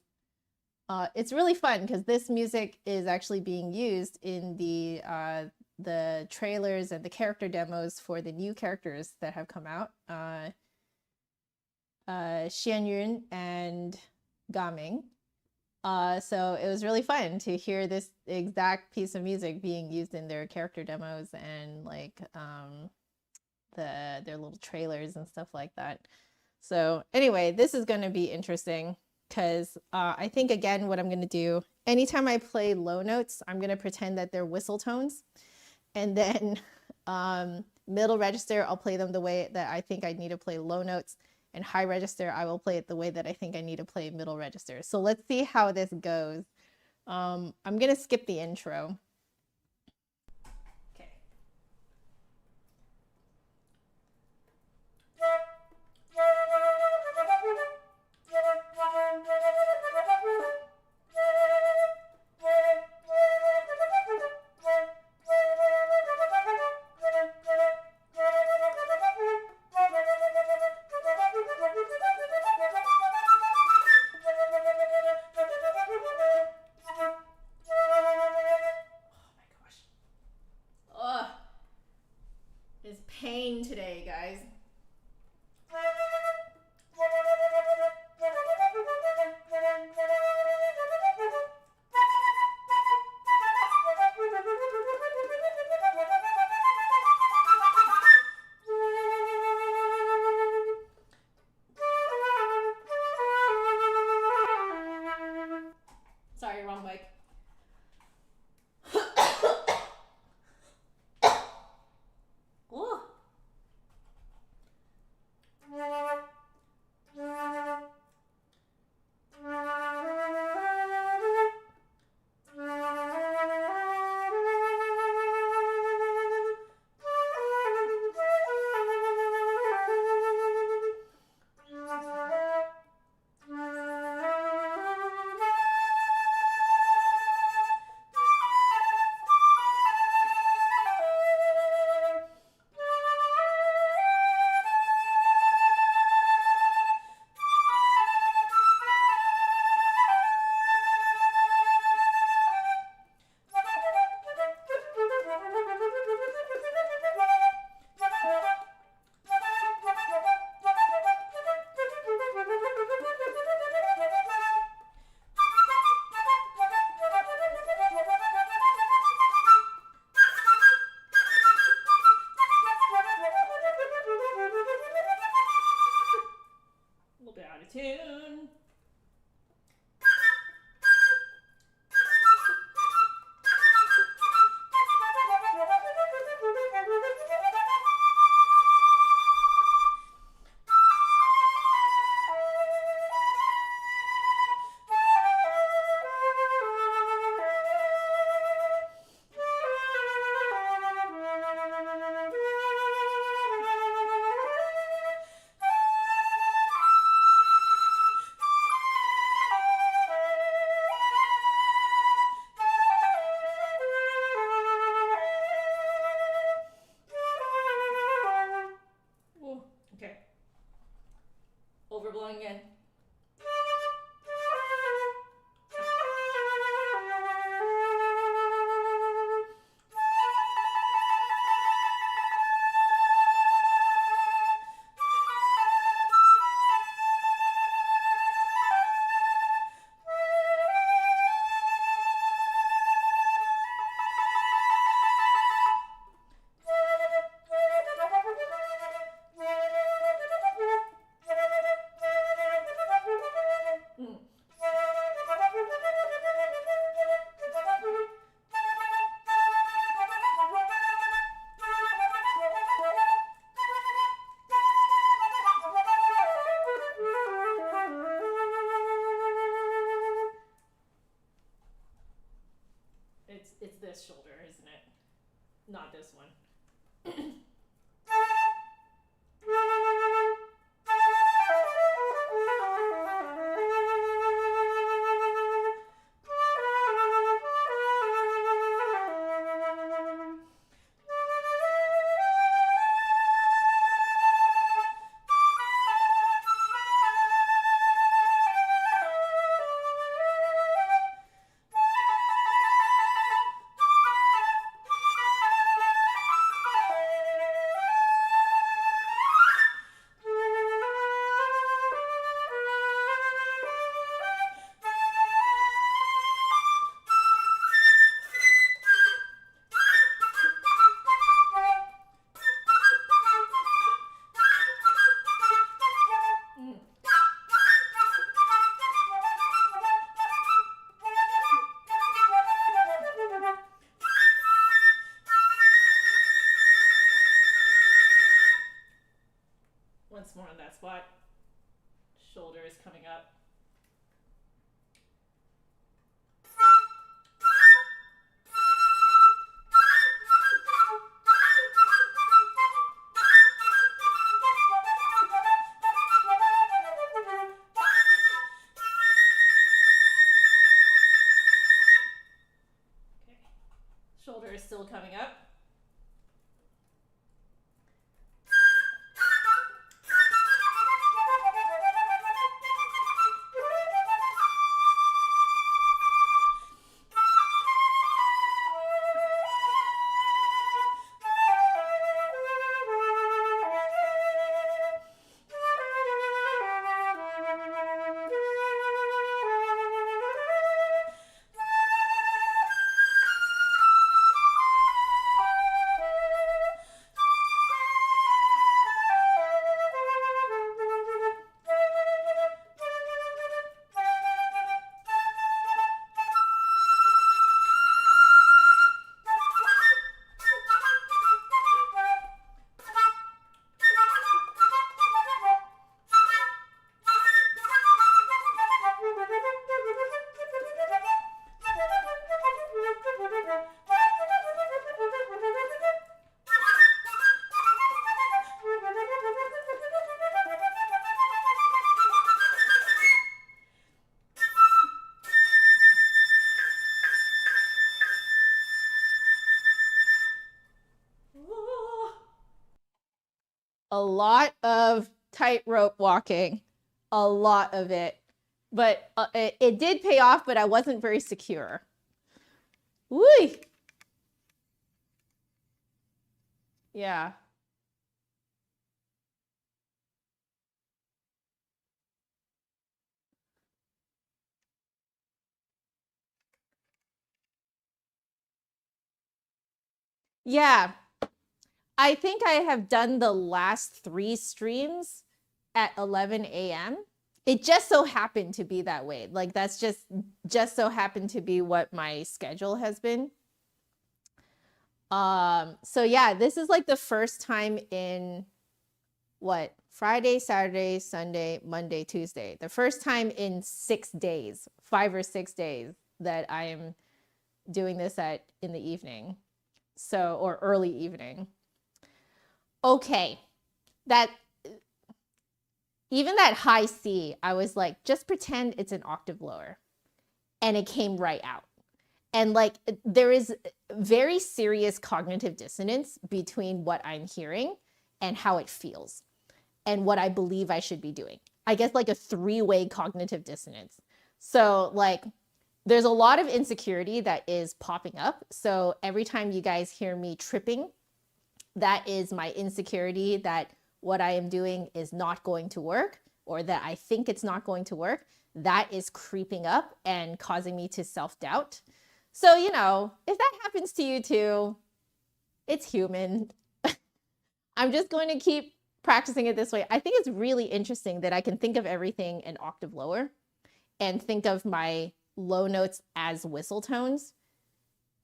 It's really fun because this music is actually being used in the trailers and the character demos for the new characters that have come out. Xianyun and Gaming. So it was really fun to hear this exact piece of music being used in their character demos and like their little trailers and stuff like that. So anyway, this is going to be interesting because I think again what I'm going to do anytime I play low notes, I'm going to pretend that they're whistle tones, and then middle register, I'll play them the way that I think I need to play low notes, and high register, I will play it the way that I think I need to play middle register. So let's see how this goes. I'm going to skip the intro. Okay. not this one. Once more on that spot. Shoulder is coming up. Okay. Shoulder is still coming up. A lot of tightrope walking, a lot of it, but it did pay off, but I wasn't very secure. Woo! Yeah. Yeah. I think I have done the last 3 streams at 11 a.m. It just so happened to be that way. Like that's just so happened to be what my schedule has been. So yeah, this is like the first time in what? Friday, Saturday, Sunday, Monday, Tuesday. The first time in 6 days, 5 or 6 days that I am doing this in the evening. So, or early evening. Okay. Even that high C, I was like, just pretend it's an octave lower. And it came right out. And like, there is very serious cognitive dissonance between what I'm hearing and how it feels and what I believe I should be doing. I guess like a 3-way cognitive dissonance. So like, there's a lot of insecurity that is popping up. So every time you guys hear me tripping, that is my insecurity that what I am doing is not going to work, or that I think it's not going to work. That is creeping up and causing me to self-doubt. So, you know, if that happens to you too, it's human. I'm just going to keep practicing it this way. I think it's really interesting that I can think of everything an octave lower and think of my low notes as whistle tones.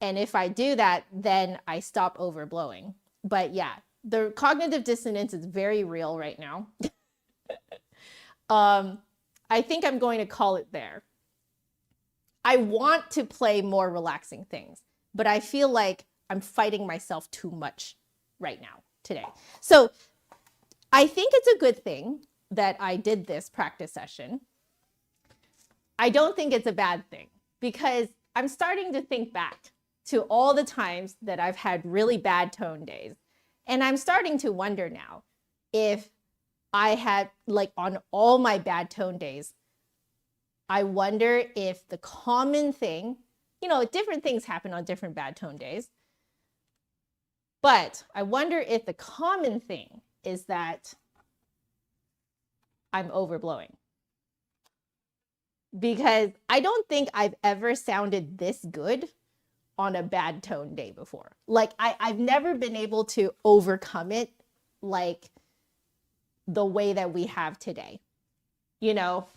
And if I do that, then I stop overblowing. But yeah, the cognitive dissonance is very real right now. I think I'm going to call it there. I want to play more relaxing things, but I feel like I'm fighting myself too much right now today. So I think it's a good thing that I did this practice session. I don't think it's a bad thing because I'm starting to think back to all the times that I've had really bad tone days. And I'm starting to wonder now if I had, like, on all my bad tone days, I wonder if the common thing, you know, different things happen on different bad tone days. But I wonder if the common thing is that I'm overblowing. Because I don't think I've ever sounded this good on a bad tone day before. Like I've never been able to overcome it like the way that we have today. You know,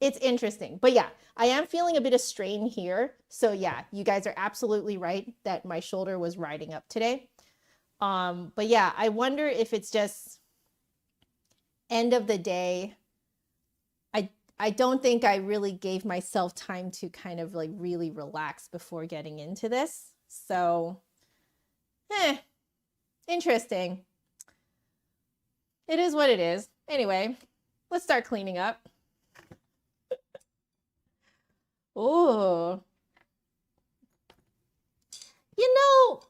it's interesting. But yeah, I am feeling a bit of strain here. So yeah, you guys are absolutely right that my shoulder was riding up today. But yeah, I wonder if it's just end of the day. I don't think I really gave myself time to kind of like really relax before getting into this. So, interesting. It is what it is. Anyway, let's start cleaning up. Oh, you know,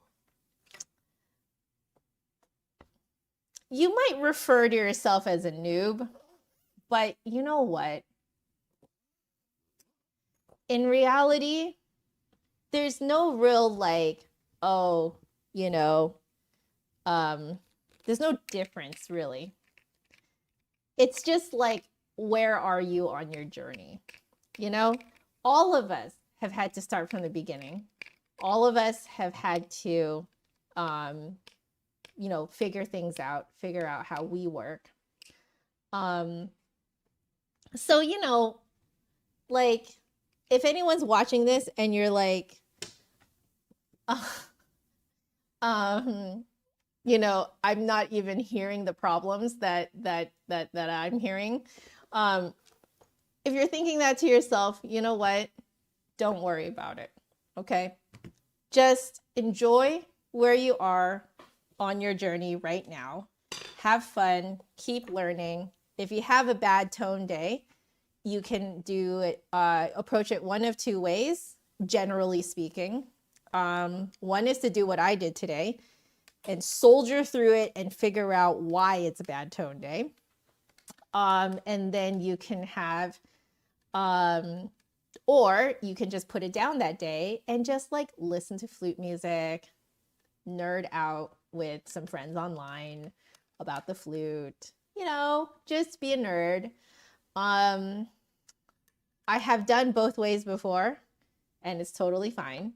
you might refer to yourself as a noob, but you know what? In reality, there's no real like, oh, you know, there's no difference really. It's just like, where are you on your journey? You know, all of us have had to start from the beginning. All of us have had to, you know, figure things out, figure out how we work. So, you know, like, if anyone's watching this and you're like, you know, I'm not even hearing the problems that I'm hearing. If you're thinking that to yourself, you know what? Don't worry about it. Okay? Just enjoy where you are on your journey right now. Have fun, keep learning. If you have a bad tone day, you can do it, approach it one of two ways, generally speaking. One is to do what I did today and soldier through it and figure out why it's a bad tone day. And then you can have, or you can just put it down that day and just like listen to flute music, nerd out with some friends online about the flute, you know, just be a nerd. I have done both ways before and it's totally fine.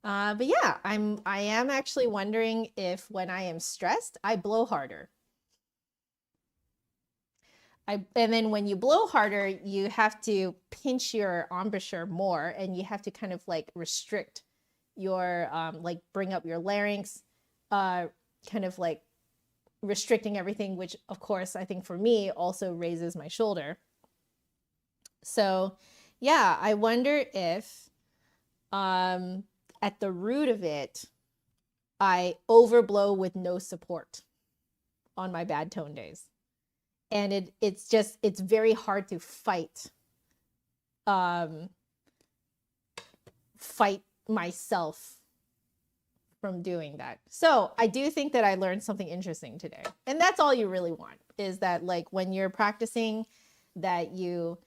But yeah, I am actually wondering if when I am stressed, I blow harder. And then when you blow harder, you have to pinch your embouchure more and you have to kind of like restrict your, like bring up your larynx, kind of like restricting everything, which of course, I think for me also raises my shoulder. So yeah, I wonder if at the root of it, I overblow with no support on my bad tone days. And it's very hard to fight myself from doing that. So I do think that I learned something interesting today. And that's all you really want, is that like when you're practicing, that you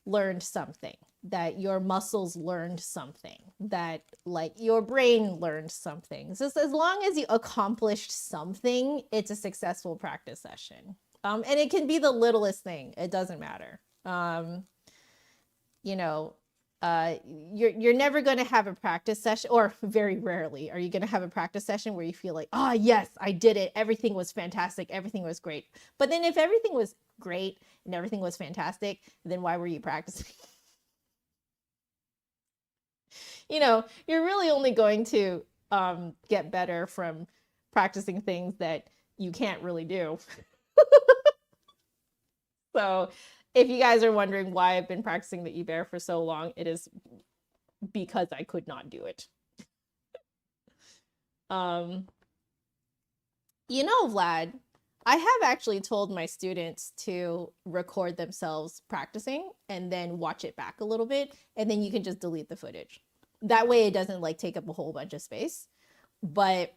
learned something, that your muscles learned something, that like your brain learned something. So as long as you accomplished something, it's a successful practice session. And it can be the littlest thing. It doesn't matter. You know, you're never going to have a practice session, or very rarely are you going to have a practice session where you feel like, oh yes, I did it. Everything was fantastic. Everything was great. But then if everything was great and everything was fantastic, then why were you practicing? You know, you're really only going to get better from practicing things that you can't really do. So if you guys are wondering why I've been practicing the Ibert for so long, it is because I could not do it. You know, Vlad, I have actually told my students to record themselves practicing and then watch it back a little bit, and then you can just delete the footage. That way it doesn't like take up a whole bunch of space. But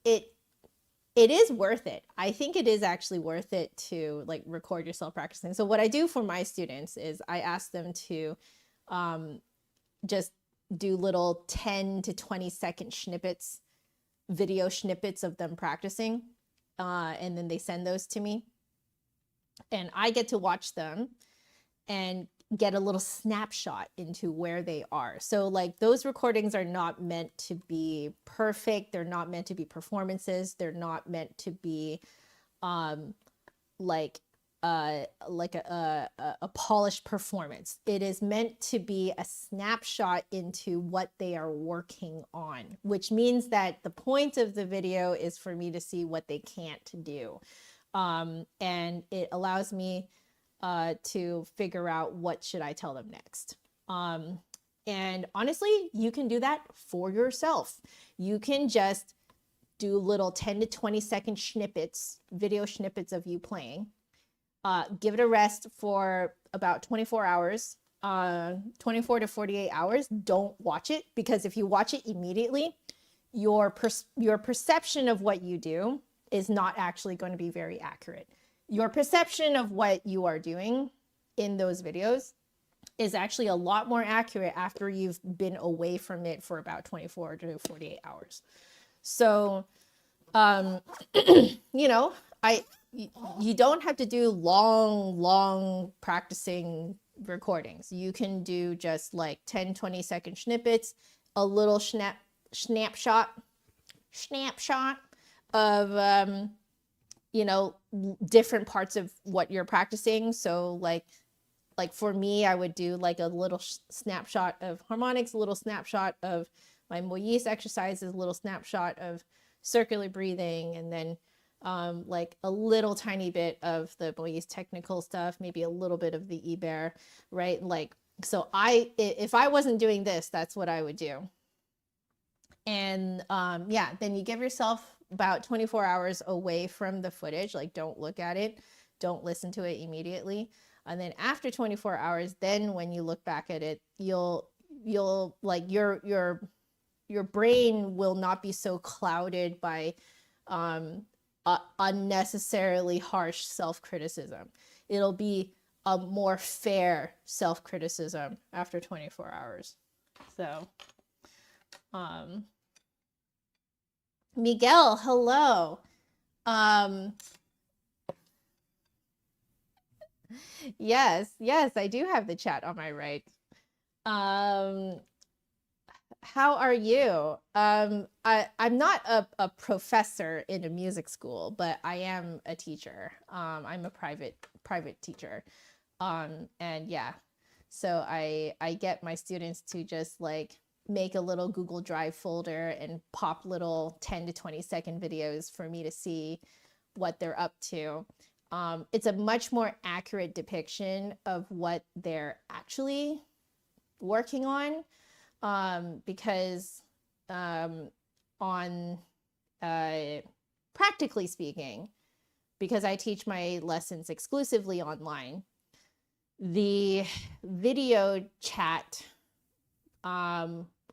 it is worth it. I think it is actually worth it to like record yourself practicing. So what I do for my students is I ask them to just do little 10 to 20 second snippets, video snippets of them practicing. And then they send those to me. And I get to watch them and get a little snapshot into where they are. So like those recordings are not meant to be perfect. They're not meant to be performances. They're not meant to be like a polished performance. It is meant to be a snapshot into what they are working on, which means that the point of the video is for me to see what they can't do. And it allows me to figure out what should I tell them next. And honestly, you can do that for yourself. You can just do little 10 to 20 second snippets, video snippets of you playing. Give it a rest for about 24 hours, 24 to 48 hours. Don't watch it, because if you watch it immediately, your perception of what you do is not actually going to be very accurate. Your perception of what you are doing in those videos is actually a lot more accurate after you've been away from it for about 24 to 48 hours. So, you know, you don't have to do long practicing recordings. You can do just like 10, 20 second snippets, a little snapshot of, you know, different parts of what you're practicing. So like for me, I would do like a little snapshot of harmonics, a little snapshot of my Moyes exercises, a little snapshot of circular breathing, and then like a little tiny bit of the Moyes technical stuff, maybe a little bit of the Ibert, right? Like, so if I wasn't doing this, that's what I would do. And yeah, then you give yourself about 24 hours away from the footage. Like, don't look at it, don't listen to it immediately. And then after 24 hours, then when you look back at it, you'll like your brain will not be so clouded by unnecessarily harsh self-criticism. It'll be a more fair self-criticism after 24 hours. So, Miguel, hello. Yes, I do have the chat on my right. How are you? I'm not a professor in a music school, but I am a teacher. I'm a private teacher. And yeah, so I get my students to just like make a little Google Drive folder and pop little 10 to 20 second videos for me to see what they're up to. It's a much more accurate depiction of what they're actually working on. Because practically speaking, because I teach my lessons exclusively online, the video chat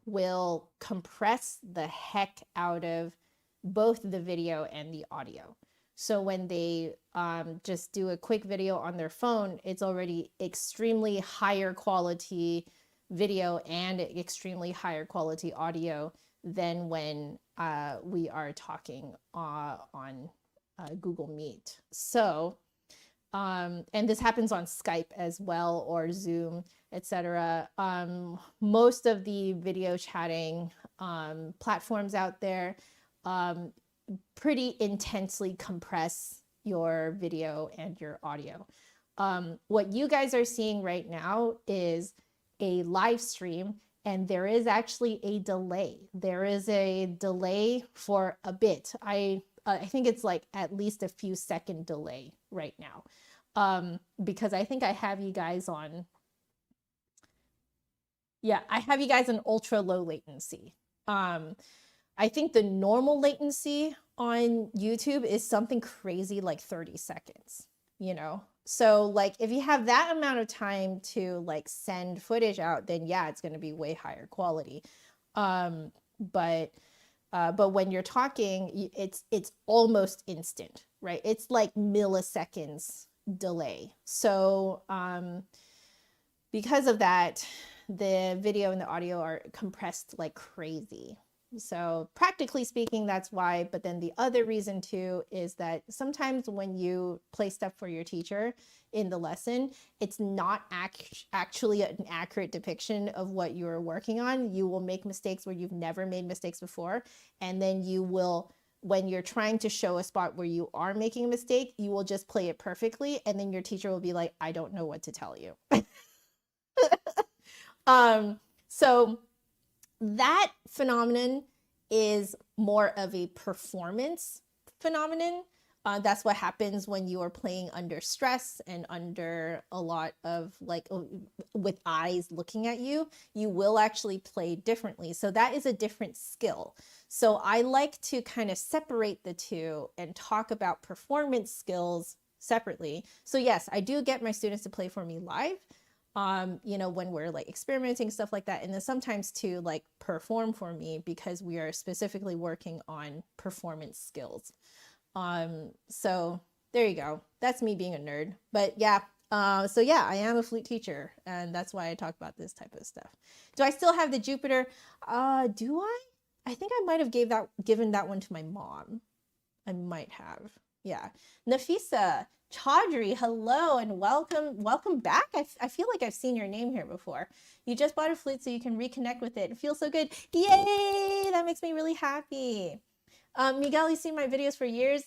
will compress the heck out of both the video and the audio. So when they just do a quick video on their phone, it's already extremely higher quality video and extremely higher quality audio than when we are talking on Google Meet. So, and this happens on Skype as well, or Zoom, etc. Most of the video chatting platforms out there pretty intensely compress your video and your audio. What you guys are seeing right now is a live stream, and there is actually a delay. There is a delay for a bit. I think it's like at least a few second delay right now, because I think I have you guys on Yeah, I have you guys in ultra low latency. I think the normal latency on YouTube is something crazy like 30 seconds, you know? So like if you have that amount of time to like send footage out, then yeah, it's going to be way higher quality. Um, but when you're talking, it's almost instant, right? It's like milliseconds delay. So because of that, the video and the audio are compressed like crazy. So practically speaking, that's why. But then the other reason too is that sometimes when you play stuff for your teacher in the lesson, it's not actually an accurate depiction of what you're working on. You will make mistakes where you've never made mistakes before. And then you will, when you're trying to show a spot where you are making a mistake, you will just play it perfectly. And then your teacher will be like, I don't know what to tell you. So that phenomenon is more of a performance phenomenon. That's what happens when you are playing under stress and under a lot of like with eyes looking at you. You will actually play differently. So that is a different skill. So I like to kind of separate the two and talk about performance skills separately. So yes, I do get my students to play for me live. You know, when we're like experimenting, stuff like that. And then sometimes to like perform for me because we are specifically working on performance skills. So there you go. That's me being a nerd. But yeah, so yeah, I am a flute teacher and that's why I talk about this type of stuff. Do I still have the Jupiter? Do I? I think I might have given that one to my mom. I might have. Yeah. Nafisa Chaudhry, hello and welcome back. I feel like I've seen your name here before. You just bought a flute so you can reconnect with it. It feels so good. Yay! That makes me really happy. Miguel, you've seen my videos for years.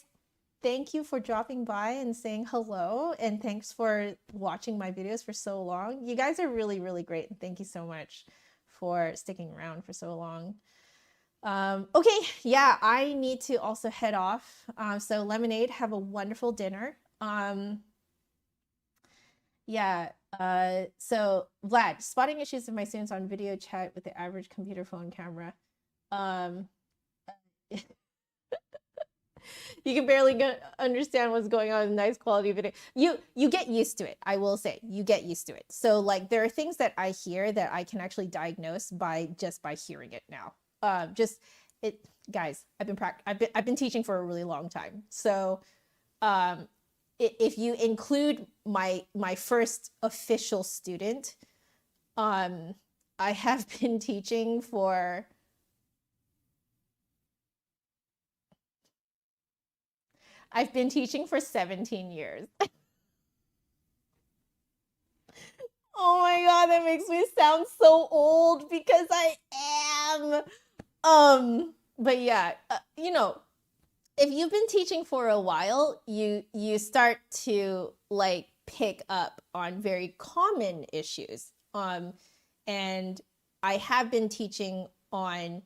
Thank you for dropping by and saying hello, and thanks for watching my videos for so long. You guys are really, really great, and thank you so much for sticking around for so long. Okay, yeah, I need to also head off. So Lemonade, have a wonderful dinner. Yeah, so Vlad, spotting issues of my students on video chat with the average computer phone camera. You can barely understand what's going on in nice quality video. You get used to it. I will say you get used to it. So like there are things that I hear that I can actually diagnose by hearing it now. Guys, I've been teaching for a really long time. So if you include my first official student, I have been teaching for I've been teaching for 17 years. Oh my God, that makes me sound so old because I am. But yeah, you know, if you've been teaching for a while, you start to like pick up on very common issues. And I have been teaching online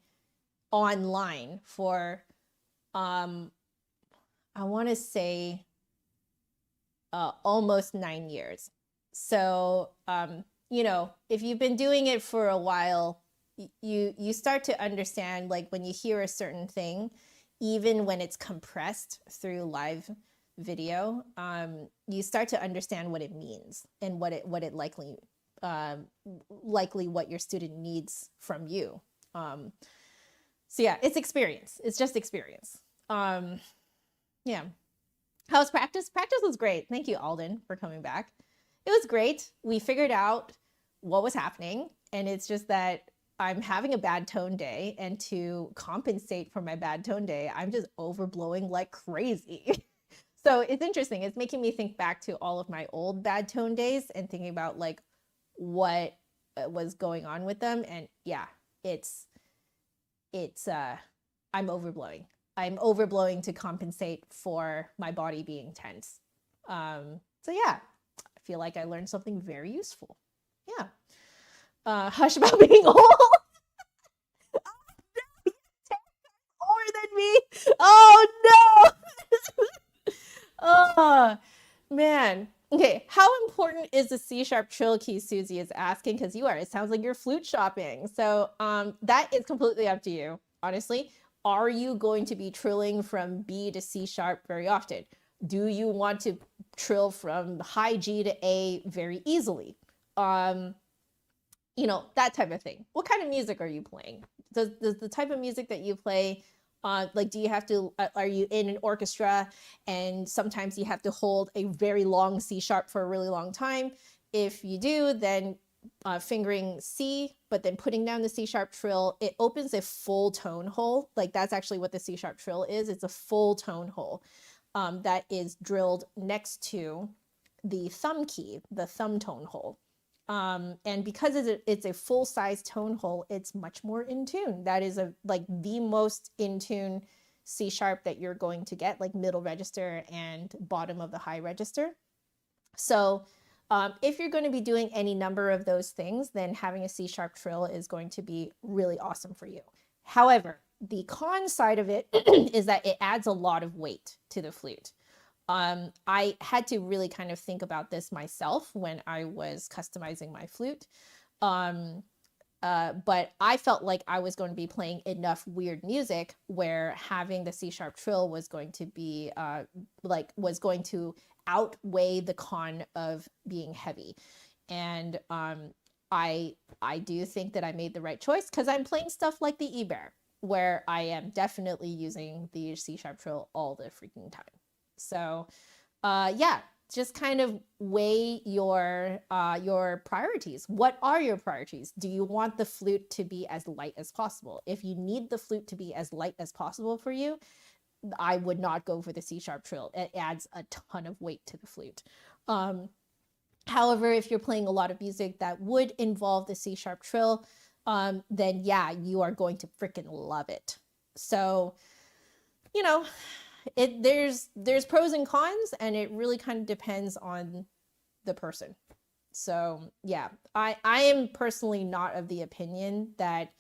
for I want to say almost 9 years. So, you know, if you've been doing it for a while, you start to understand, like when you hear a certain thing, even when it's compressed through live video, you start to understand what it means and what it likely what your student needs from you. So yeah, it's experience. It's just experience. Yeah. How was practice? Practice was great. Thank you, Alden, for coming back. It was great. We figured out what was happening, and it's just that I'm having a bad tone day, and to compensate for my bad tone day, I'm just overblowing like crazy. So it's interesting. It's making me think back to all of my old bad tone days and thinking about like what was going on with them. And yeah, I'm overblowing. I'm overblowing to compensate for my body being tense. So yeah, I feel like I learned something very useful. Yeah. Hush about being old. Older than me. Oh no. Oh man. Okay, how important is the C sharp trill key, Susie is asking, because you are. It sounds like you're flute shopping. So that is completely up to you, honestly. Are you going to be trilling from B to C sharp very often? Do you want to trill from high G to A very easily? You know, that type of thing. What kind of music are you playing? Does the type of music that you play, like, do you have to, are you in an orchestra and sometimes you have to hold a very long C sharp for a really long time? If you do, then fingering C, but then putting down the C sharp trill, it opens a full tone hole. Like, that's actually what the C sharp trill is. It's a full tone hole that is drilled next to the thumb key, the thumb tone hole. And because it's a full-size tone hole, it's much more in tune. That is like the most in tune C sharp that you're going to get, like middle register and bottom of the high register. So if you're going to be doing any number of those things, then having a C sharp trill is going to be really awesome for you. However, the con side of it is that it adds a lot of weight to the flute. I had to really kind of think about this myself when I was customizing my flute. But I felt like I was going to be playing enough weird music where having the C sharp trill was going to be was going to outweigh the con of being heavy. And I do think that I made the right choice because I'm playing stuff like the Ibert, where I am definitely using the C sharp trill all the freaking time. So yeah, just kind of weigh your priorities. What are your priorities? Do you want the flute to be as light as possible? If you need the flute to be as light as possible for you, I would not go for the C sharp trill. It adds a ton of weight to the flute. However, if you're playing a lot of music that would involve the C sharp trill, then yeah, you are going to freaking love it. So, you know, there's pros and cons, and it really kind of depends on the person. So yeah, I am personally not of the opinion that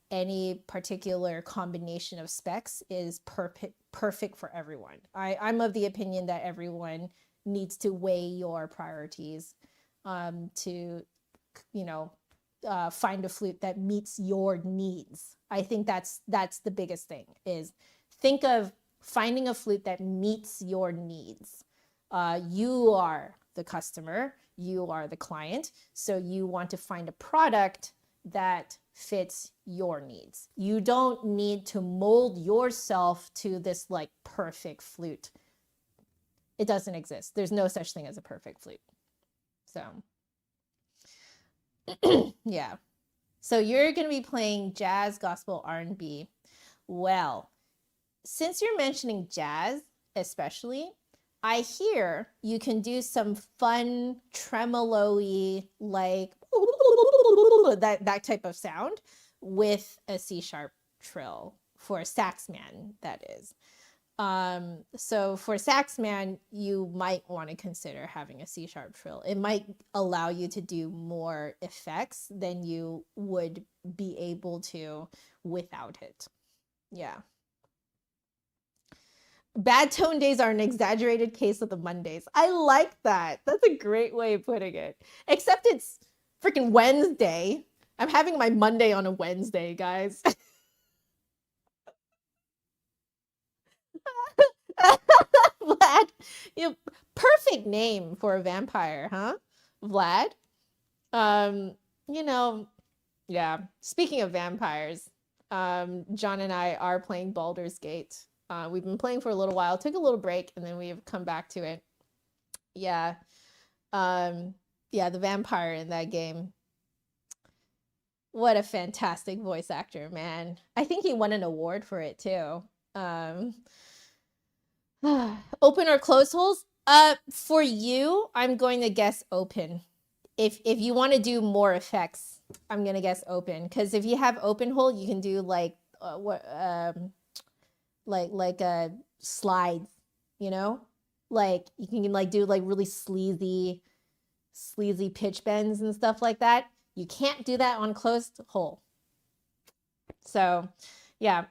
any particular combination of specs is perfect for everyone. I'm of the opinion that everyone needs to weigh your priorities to, you know, find a flute that meets your needs. I think that's the biggest thing, is think of finding a flute that meets your needs. You are the customer, you are the client, so you want to find a product that fits your needs. You don't need to mold yourself to this like perfect flute. It doesn't exist. There's no such thing as a perfect flute. So yeah. So you're going to be playing jazz, gospel, R&B. Well, since you're mentioning jazz, especially, I hear you can do some fun tremolo-y, like that type of sound with a C sharp trill for a sax man, that is. So for sax man, you might want to consider having a C sharp trill. It might allow you to do more effects than you would be able to without it. Yeah. Bad tone days are an exaggerated case of the Mondays. I like that. That's a great way of putting it. Except it's freaking Wednesday. I'm having my Monday on a Wednesday, guys. Vlad, perfect name for a vampire, huh? Vlad. You know, yeah. Speaking of vampires, John and I are playing Baldur's Gate. We've been playing for a little while, took a little break, and then we've come back to it. Yeah. Yeah, the vampire in that game. What a fantastic voice actor, man. I think he won an award for it too. Open or close holes? For you, I'm going to guess open. If you want to do more effects, I'm gonna guess open. Because if you have open hole, you can do like a slide, you know, like you can like do like really sleazy pitch bends and stuff like that. You can't do that on closed hole. So yeah.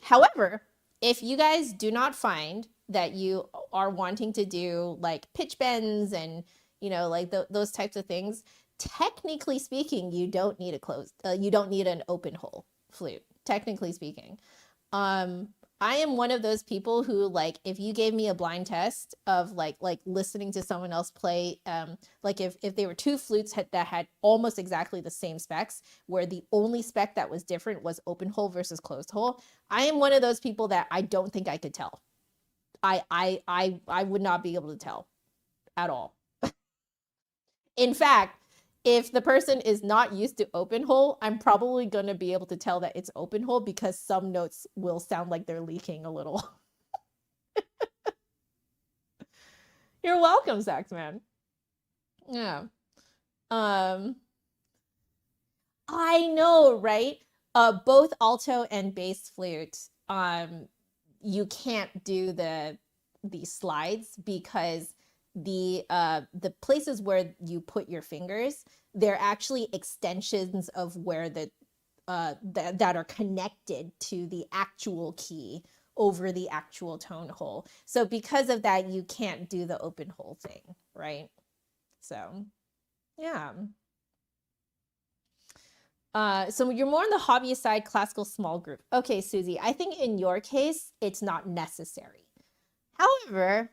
However, if you guys do not find that you are wanting to do like pitch bends and, you know, like those types of things, technically speaking, you don't need a you don't need an open hole flute, technically speaking. I am one of those people who, like, if you gave me a blind test of like listening to someone else play, like if they were two flutes that had almost exactly the same specs, where the only spec that was different was open hole versus closed hole, I am one of those people that I don't think I could tell. I would not be able to tell at all. In fact, if the person is not used to open hole, I'm probably going to be able to tell that it's open hole because some notes will sound like they're leaking a little. You're welcome, Saxman. Yeah. Um, I know, right? Both alto and bass flute, you can't do the slides because the places where you put your fingers, they're actually extensions of where that are connected to the actual key over the actual tone hole. So because of that, you can't do the open hole thing, right? So yeah. So you're more on the hobbyist side, classical small group. Okay, Susie, I think in your case, it's not necessary. However,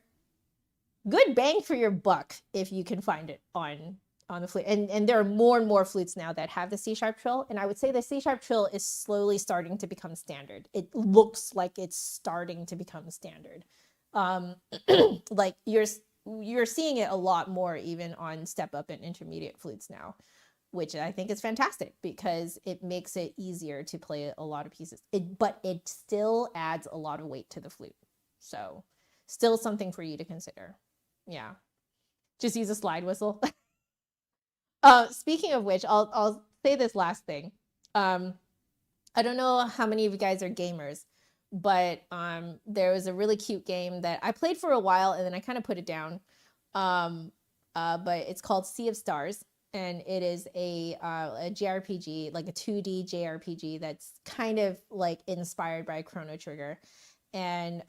good bang for your buck if you can find it on the flute. And there are more and more flutes now that have the C sharp trill. And I would say the C sharp trill is slowly starting to become standard. It looks like it's starting to become standard. Like you're seeing it a lot more even on step up and intermediate flutes now, which I think is fantastic because it makes it easier to play a lot of pieces. But it still adds a lot of weight to the flute. So still something for you to consider. Yeah. Just use a slide whistle. Speaking of which, I'll say this last thing. I don't know how many of you guys are gamers, but there was a really cute game that I played for a while and then I kind of put it down. But it's called Sea of Stars, and it is a JRPG, like a 2D JRPG that's kind of like inspired by Chrono Trigger. And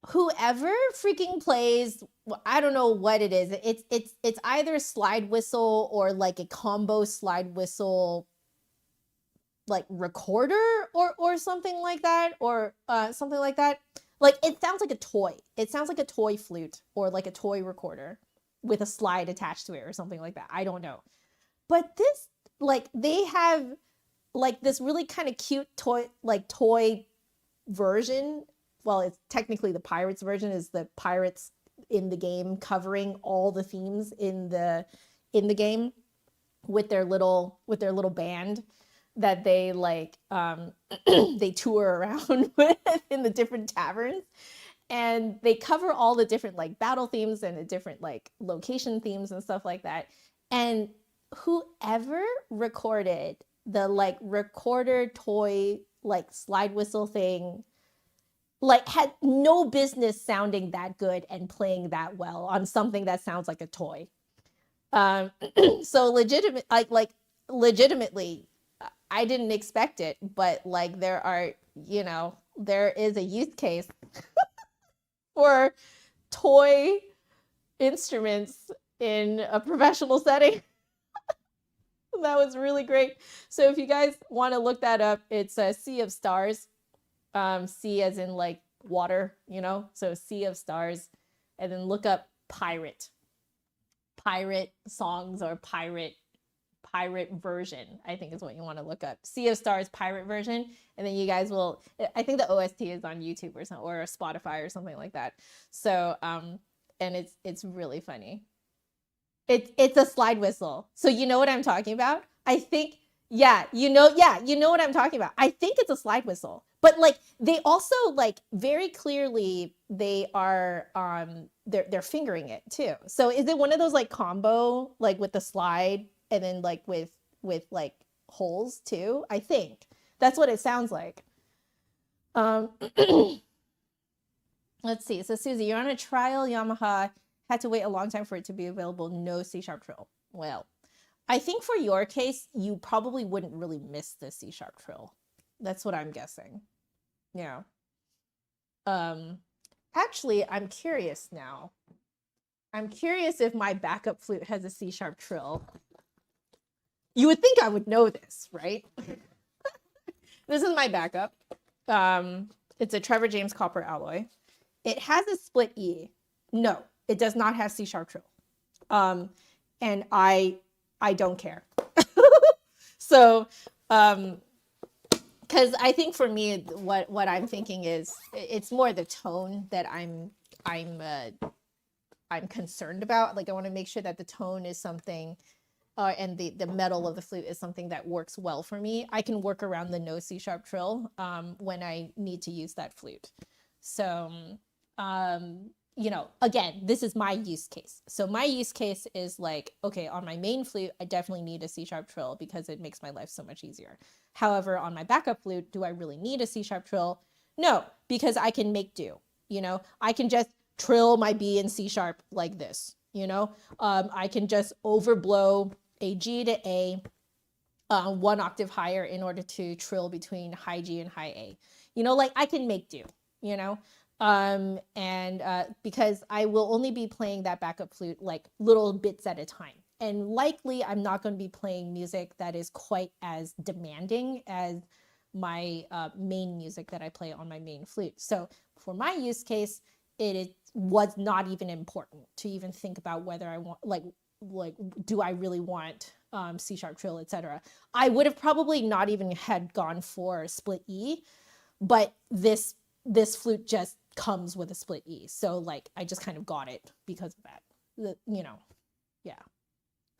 whoever freaking plays, I don't know what it is. It's either slide whistle or like a combo slide whistle like recorder or something like that, or something like that. Like it sounds like a toy. It sounds like a toy flute or like a toy recorder with a slide attached to it or something like that. I don't know. But this, like, they have like this really kind of cute toy version. Well, it's technically the pirates version, is the pirates in the game covering all the themes in the game with their little band that they like they tour around with in the different taverns, and they cover all the different like battle themes and the different like location themes and stuff like that. And whoever recorded the like recorder toy like slide whistle thing like had no business sounding that good and playing that well on something that sounds like a toy. So legitimately, I didn't expect it, but like there is a use case for toy instruments in a professional setting. That was really great. So if you guys want to look that up, it's a Sea of Stars. Sea as in like water, so Sea of Stars, and then look up pirate songs or pirate version, I think is what you want to look up. Sea of Stars pirate version, and then you guys will, I think the OST is on YouTube or something, or Spotify or something like that. So and it's really funny. It's a slide whistle. So you know what I'm talking about? I think you know what I'm talking about. I think it's a slide whistle. But like they also like very clearly they are they're fingering it too. So is it one of those like combo like with the slide and then like with like holes too? I think that's what it sounds like. Let's see. So Susie, you're on a trial Yamaha, had to wait a long time for it to be available. No C sharp trill. Well, I think for your case, you probably wouldn't really miss the C sharp trill. That's what I'm guessing. Yeah. Actually, I'm curious now. I'm curious if my backup flute has a C sharp trill. You would think I would know this, right? This is my backup. It's a Trevor James copper alloy. It has a split E. No, it does not have C sharp trill. And I don't care. So, because I think for me, what I'm thinking is it's more the tone that I'm concerned about. Like I want to make sure that the tone is something, and the metal of the flute is something that works well for me. I can work around the no C sharp trill when I need to use that flute. So, you know, again, this is my use case. So my use case is like, okay, on my main flute, I definitely need a C sharp trill because it makes my life so much easier. However, on my backup flute, do I really need a C sharp trill? No, because I can make do. You know, I can just trill my B and C sharp like this. You know, I can just overblow a G to A 1 octave higher in order to trill between high G and high A. You know, like I can make do, you know, because I will only be playing that backup flute like little bits at a time. And likely I'm not going to be playing music that is quite as demanding as my main music that I play on my main flute. So for my use case, it was not even important to even think about whether I want, like do I really want C sharp trill, etc. I would have probably not even had gone for split E, but this flute just comes with a split E. So like I just kind of got it because of that. You know, yeah.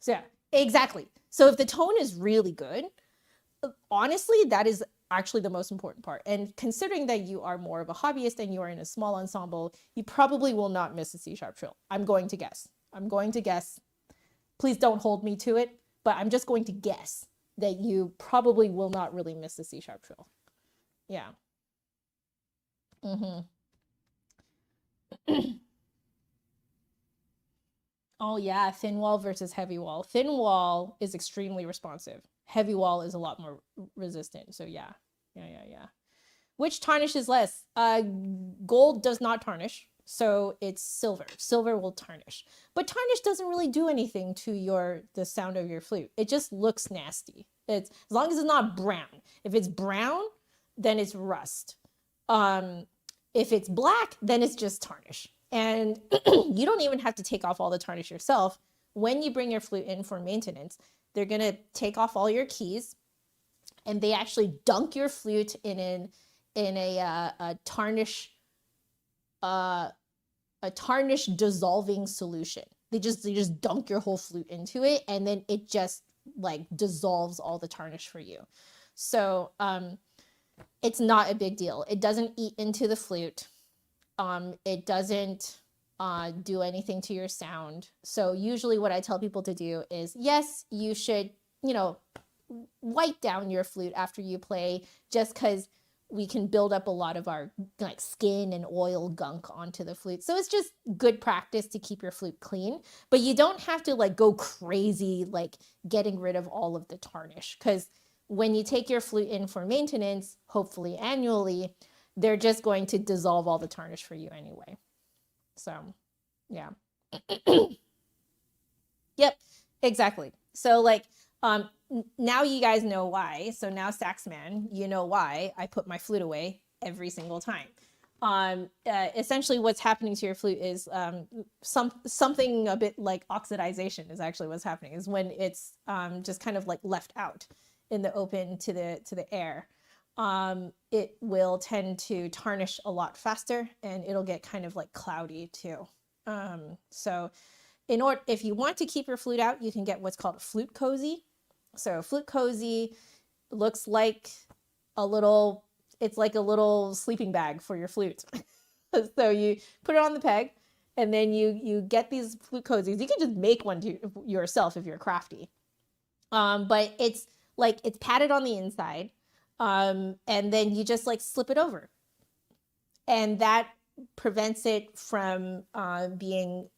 So yeah, exactly. So if the tone is really good, honestly, that is actually the most important part. And considering that you are more of a hobbyist and you are in a small ensemble, you probably will not miss a C sharp trill. I'm going to guess. Please don't hold me to it, but I'm just going to guess that you probably will not really miss the C sharp trill. Yeah. Mm-hmm. Oh yeah, thin wall versus heavy wall. Thin wall is extremely responsive. Heavy wall is a lot more resistant. So yeah. Which tarnishes less? Gold does not tarnish, so it's silver. Silver will tarnish. But tarnish doesn't really do anything to the sound of your flute. It just looks nasty. It's as long as it's not brown. If it's brown, then it's rust. If it's black, then it's just tarnish. And you don't even have to take off all the tarnish yourself. When you bring your flute in for maintenance, they're gonna take off all your keys, and they actually dunk your flute in a tarnish dissolving solution. They just dunk your whole flute into it, and then it just like dissolves all the tarnish for you. So it's not a big deal. It doesn't eat into the flute. It doesn't do anything to your sound. So usually what I tell people to do is, yes, you should, you know, wipe down your flute after you play, just because we can build up a lot of our like skin and oil gunk onto the flute. So it's just good practice to keep your flute clean, but you don't have to like go crazy like getting rid of all of the tarnish, because when you take your flute in for maintenance, hopefully annually, they're just going to dissolve all the tarnish for you anyway. So yeah. Yep, exactly. So like now you guys know why. So now Saxman, you know why I put my flute away every single time. Essentially what's happening to your flute is something a bit like oxidization is actually what's happening, is when it's just kind of like left out in the open to the air. It will tend to tarnish a lot faster, and it'll get kind of like cloudy too. So if you want to keep your flute out, you can get what's called a flute cozy. So flute cozy looks like it's like a little sleeping bag for your flute. So you put it on the peg, and then you get these flute cozies. You can just make one yourself if you're crafty. But it's padded on the inside. And then you just like slip it over. And that prevents it from being,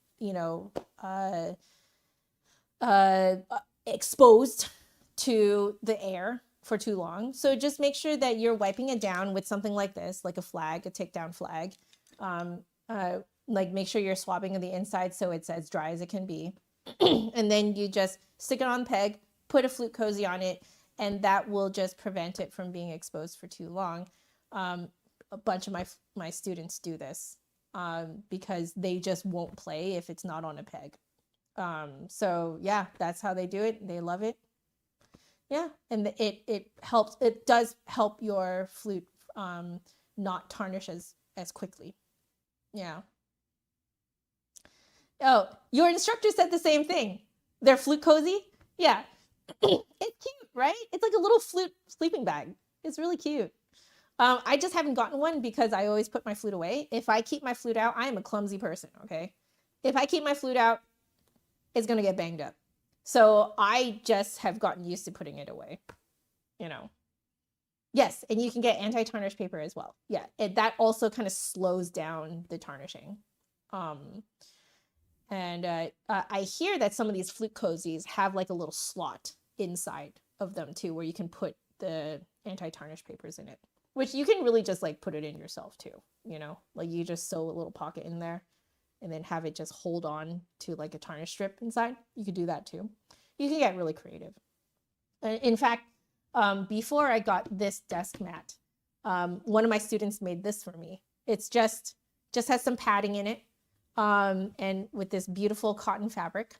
exposed to the air. for too long. So just make sure that you're wiping it down with something like this, like a flag, a takedown flag. Like make sure you're swabbing the inside so it's as dry as it can be. And then you just stick it on the peg, put a flute cozy on it, and that will just prevent it from being exposed for too long. A bunch of my students do this because they just won't play if it's not on a peg. So yeah, that's how they do it. They love it. Yeah, and it helps. It does help your flute not tarnish as quickly. Yeah. Oh, your instructor said the same thing. They're flute cozy. Yeah, it's cute, right? It's like a little flute sleeping bag. It's really cute. I just haven't gotten one because I always put my flute away. If I keep my flute out, I am a clumsy person. Okay, if I keep my flute out, it's gonna get banged up. So I just have gotten used to putting it away, you know. Yes, and you can get anti-tarnish paper as well. Yeah, that also kind of slows down the tarnishing. And I hear that some of these flute cozies have like a little slot inside of them too, where you can put the anti-tarnish papers in it, which you can really just like put it in yourself too, you know, like you just sew a little pocket in there and then have it just hold on to like a tarnish strip inside. You could do that too. You can get really creative. In fact, before I got this desk mat, one of my students made this for me. It's just has some padding in it, and with this beautiful cotton fabric.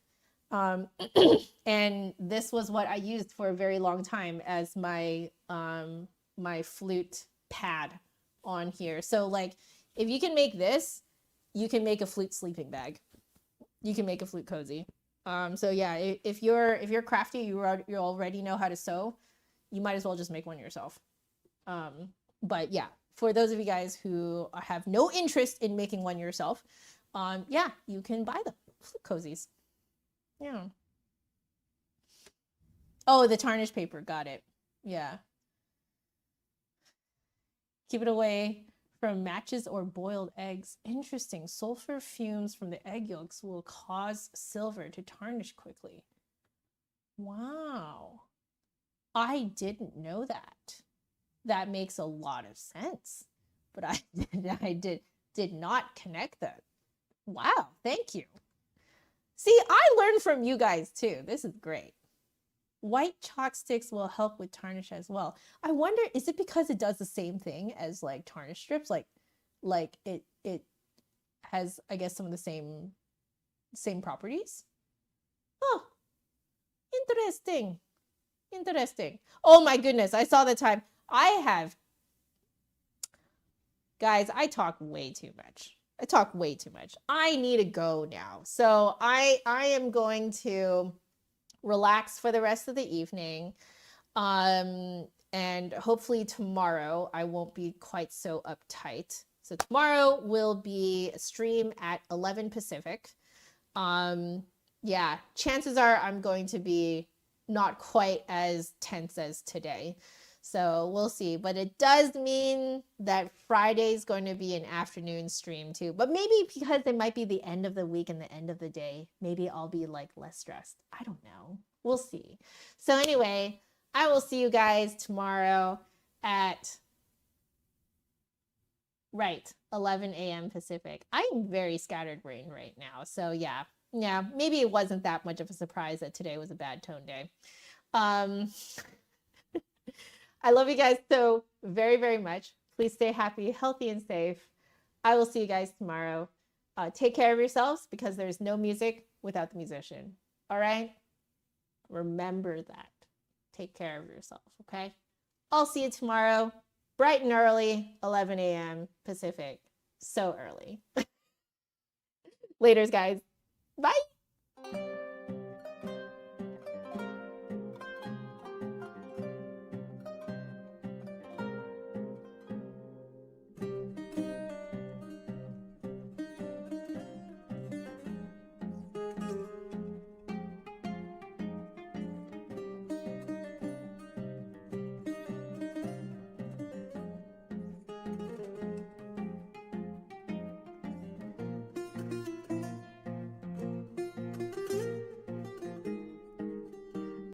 And this was what I used for a very long time as my my flute pad on here. So like, if you can make this, you can make a flute sleeping bag. You can make a flute cozy. So yeah, if you're crafty, you already know how to sew, you might as well just make one yourself. But yeah, for those of you guys who have no interest in making one yourself, yeah, you can buy them, flute cozies. Yeah. Oh, the tarnish paper, got it. Yeah. Keep it away from matches or boiled eggs. Interesting. Sulfur fumes from the egg yolks will cause silver to tarnish quickly. Wow. I didn't know that. That makes a lot of sense, but I did not connect that. Wow, thank you. See, I learned from you guys too. This is great. White chalk sticks will help with tarnish as well. I wonder, is it because it does the same thing as like tarnish strips? Like it has, I guess, some of the same properties. Oh, interesting. Interesting. Oh my goodness, I saw the time. Guys, I talk way too much. I need to go now. So I am going to relax for the rest of the evening. And hopefully tomorrow I won't be quite so uptight. So tomorrow will be a stream at 11 Pacific. Yeah, chances are I'm going to be not quite as tense as today. So we'll see. But it does mean that Friday is going to be an afternoon stream too. But maybe because it might be the end of the week and the end of the day, maybe I'll be like less stressed. I don't know. We'll see. So anyway, I will see you guys tomorrow at 11 a.m. Pacific. I am very scattered brain right now. So yeah, maybe it wasn't that much of a surprise that today was a bad tone day. I love you guys so very, very much. Please stay happy, healthy, and safe. I will see you guys tomorrow. Take care of yourselves because there's no music without the musician. All right? Remember that. Take care of yourself, okay? I'll see you tomorrow, bright and early, 11 a.m. Pacific. So early. Laters, guys. Bye.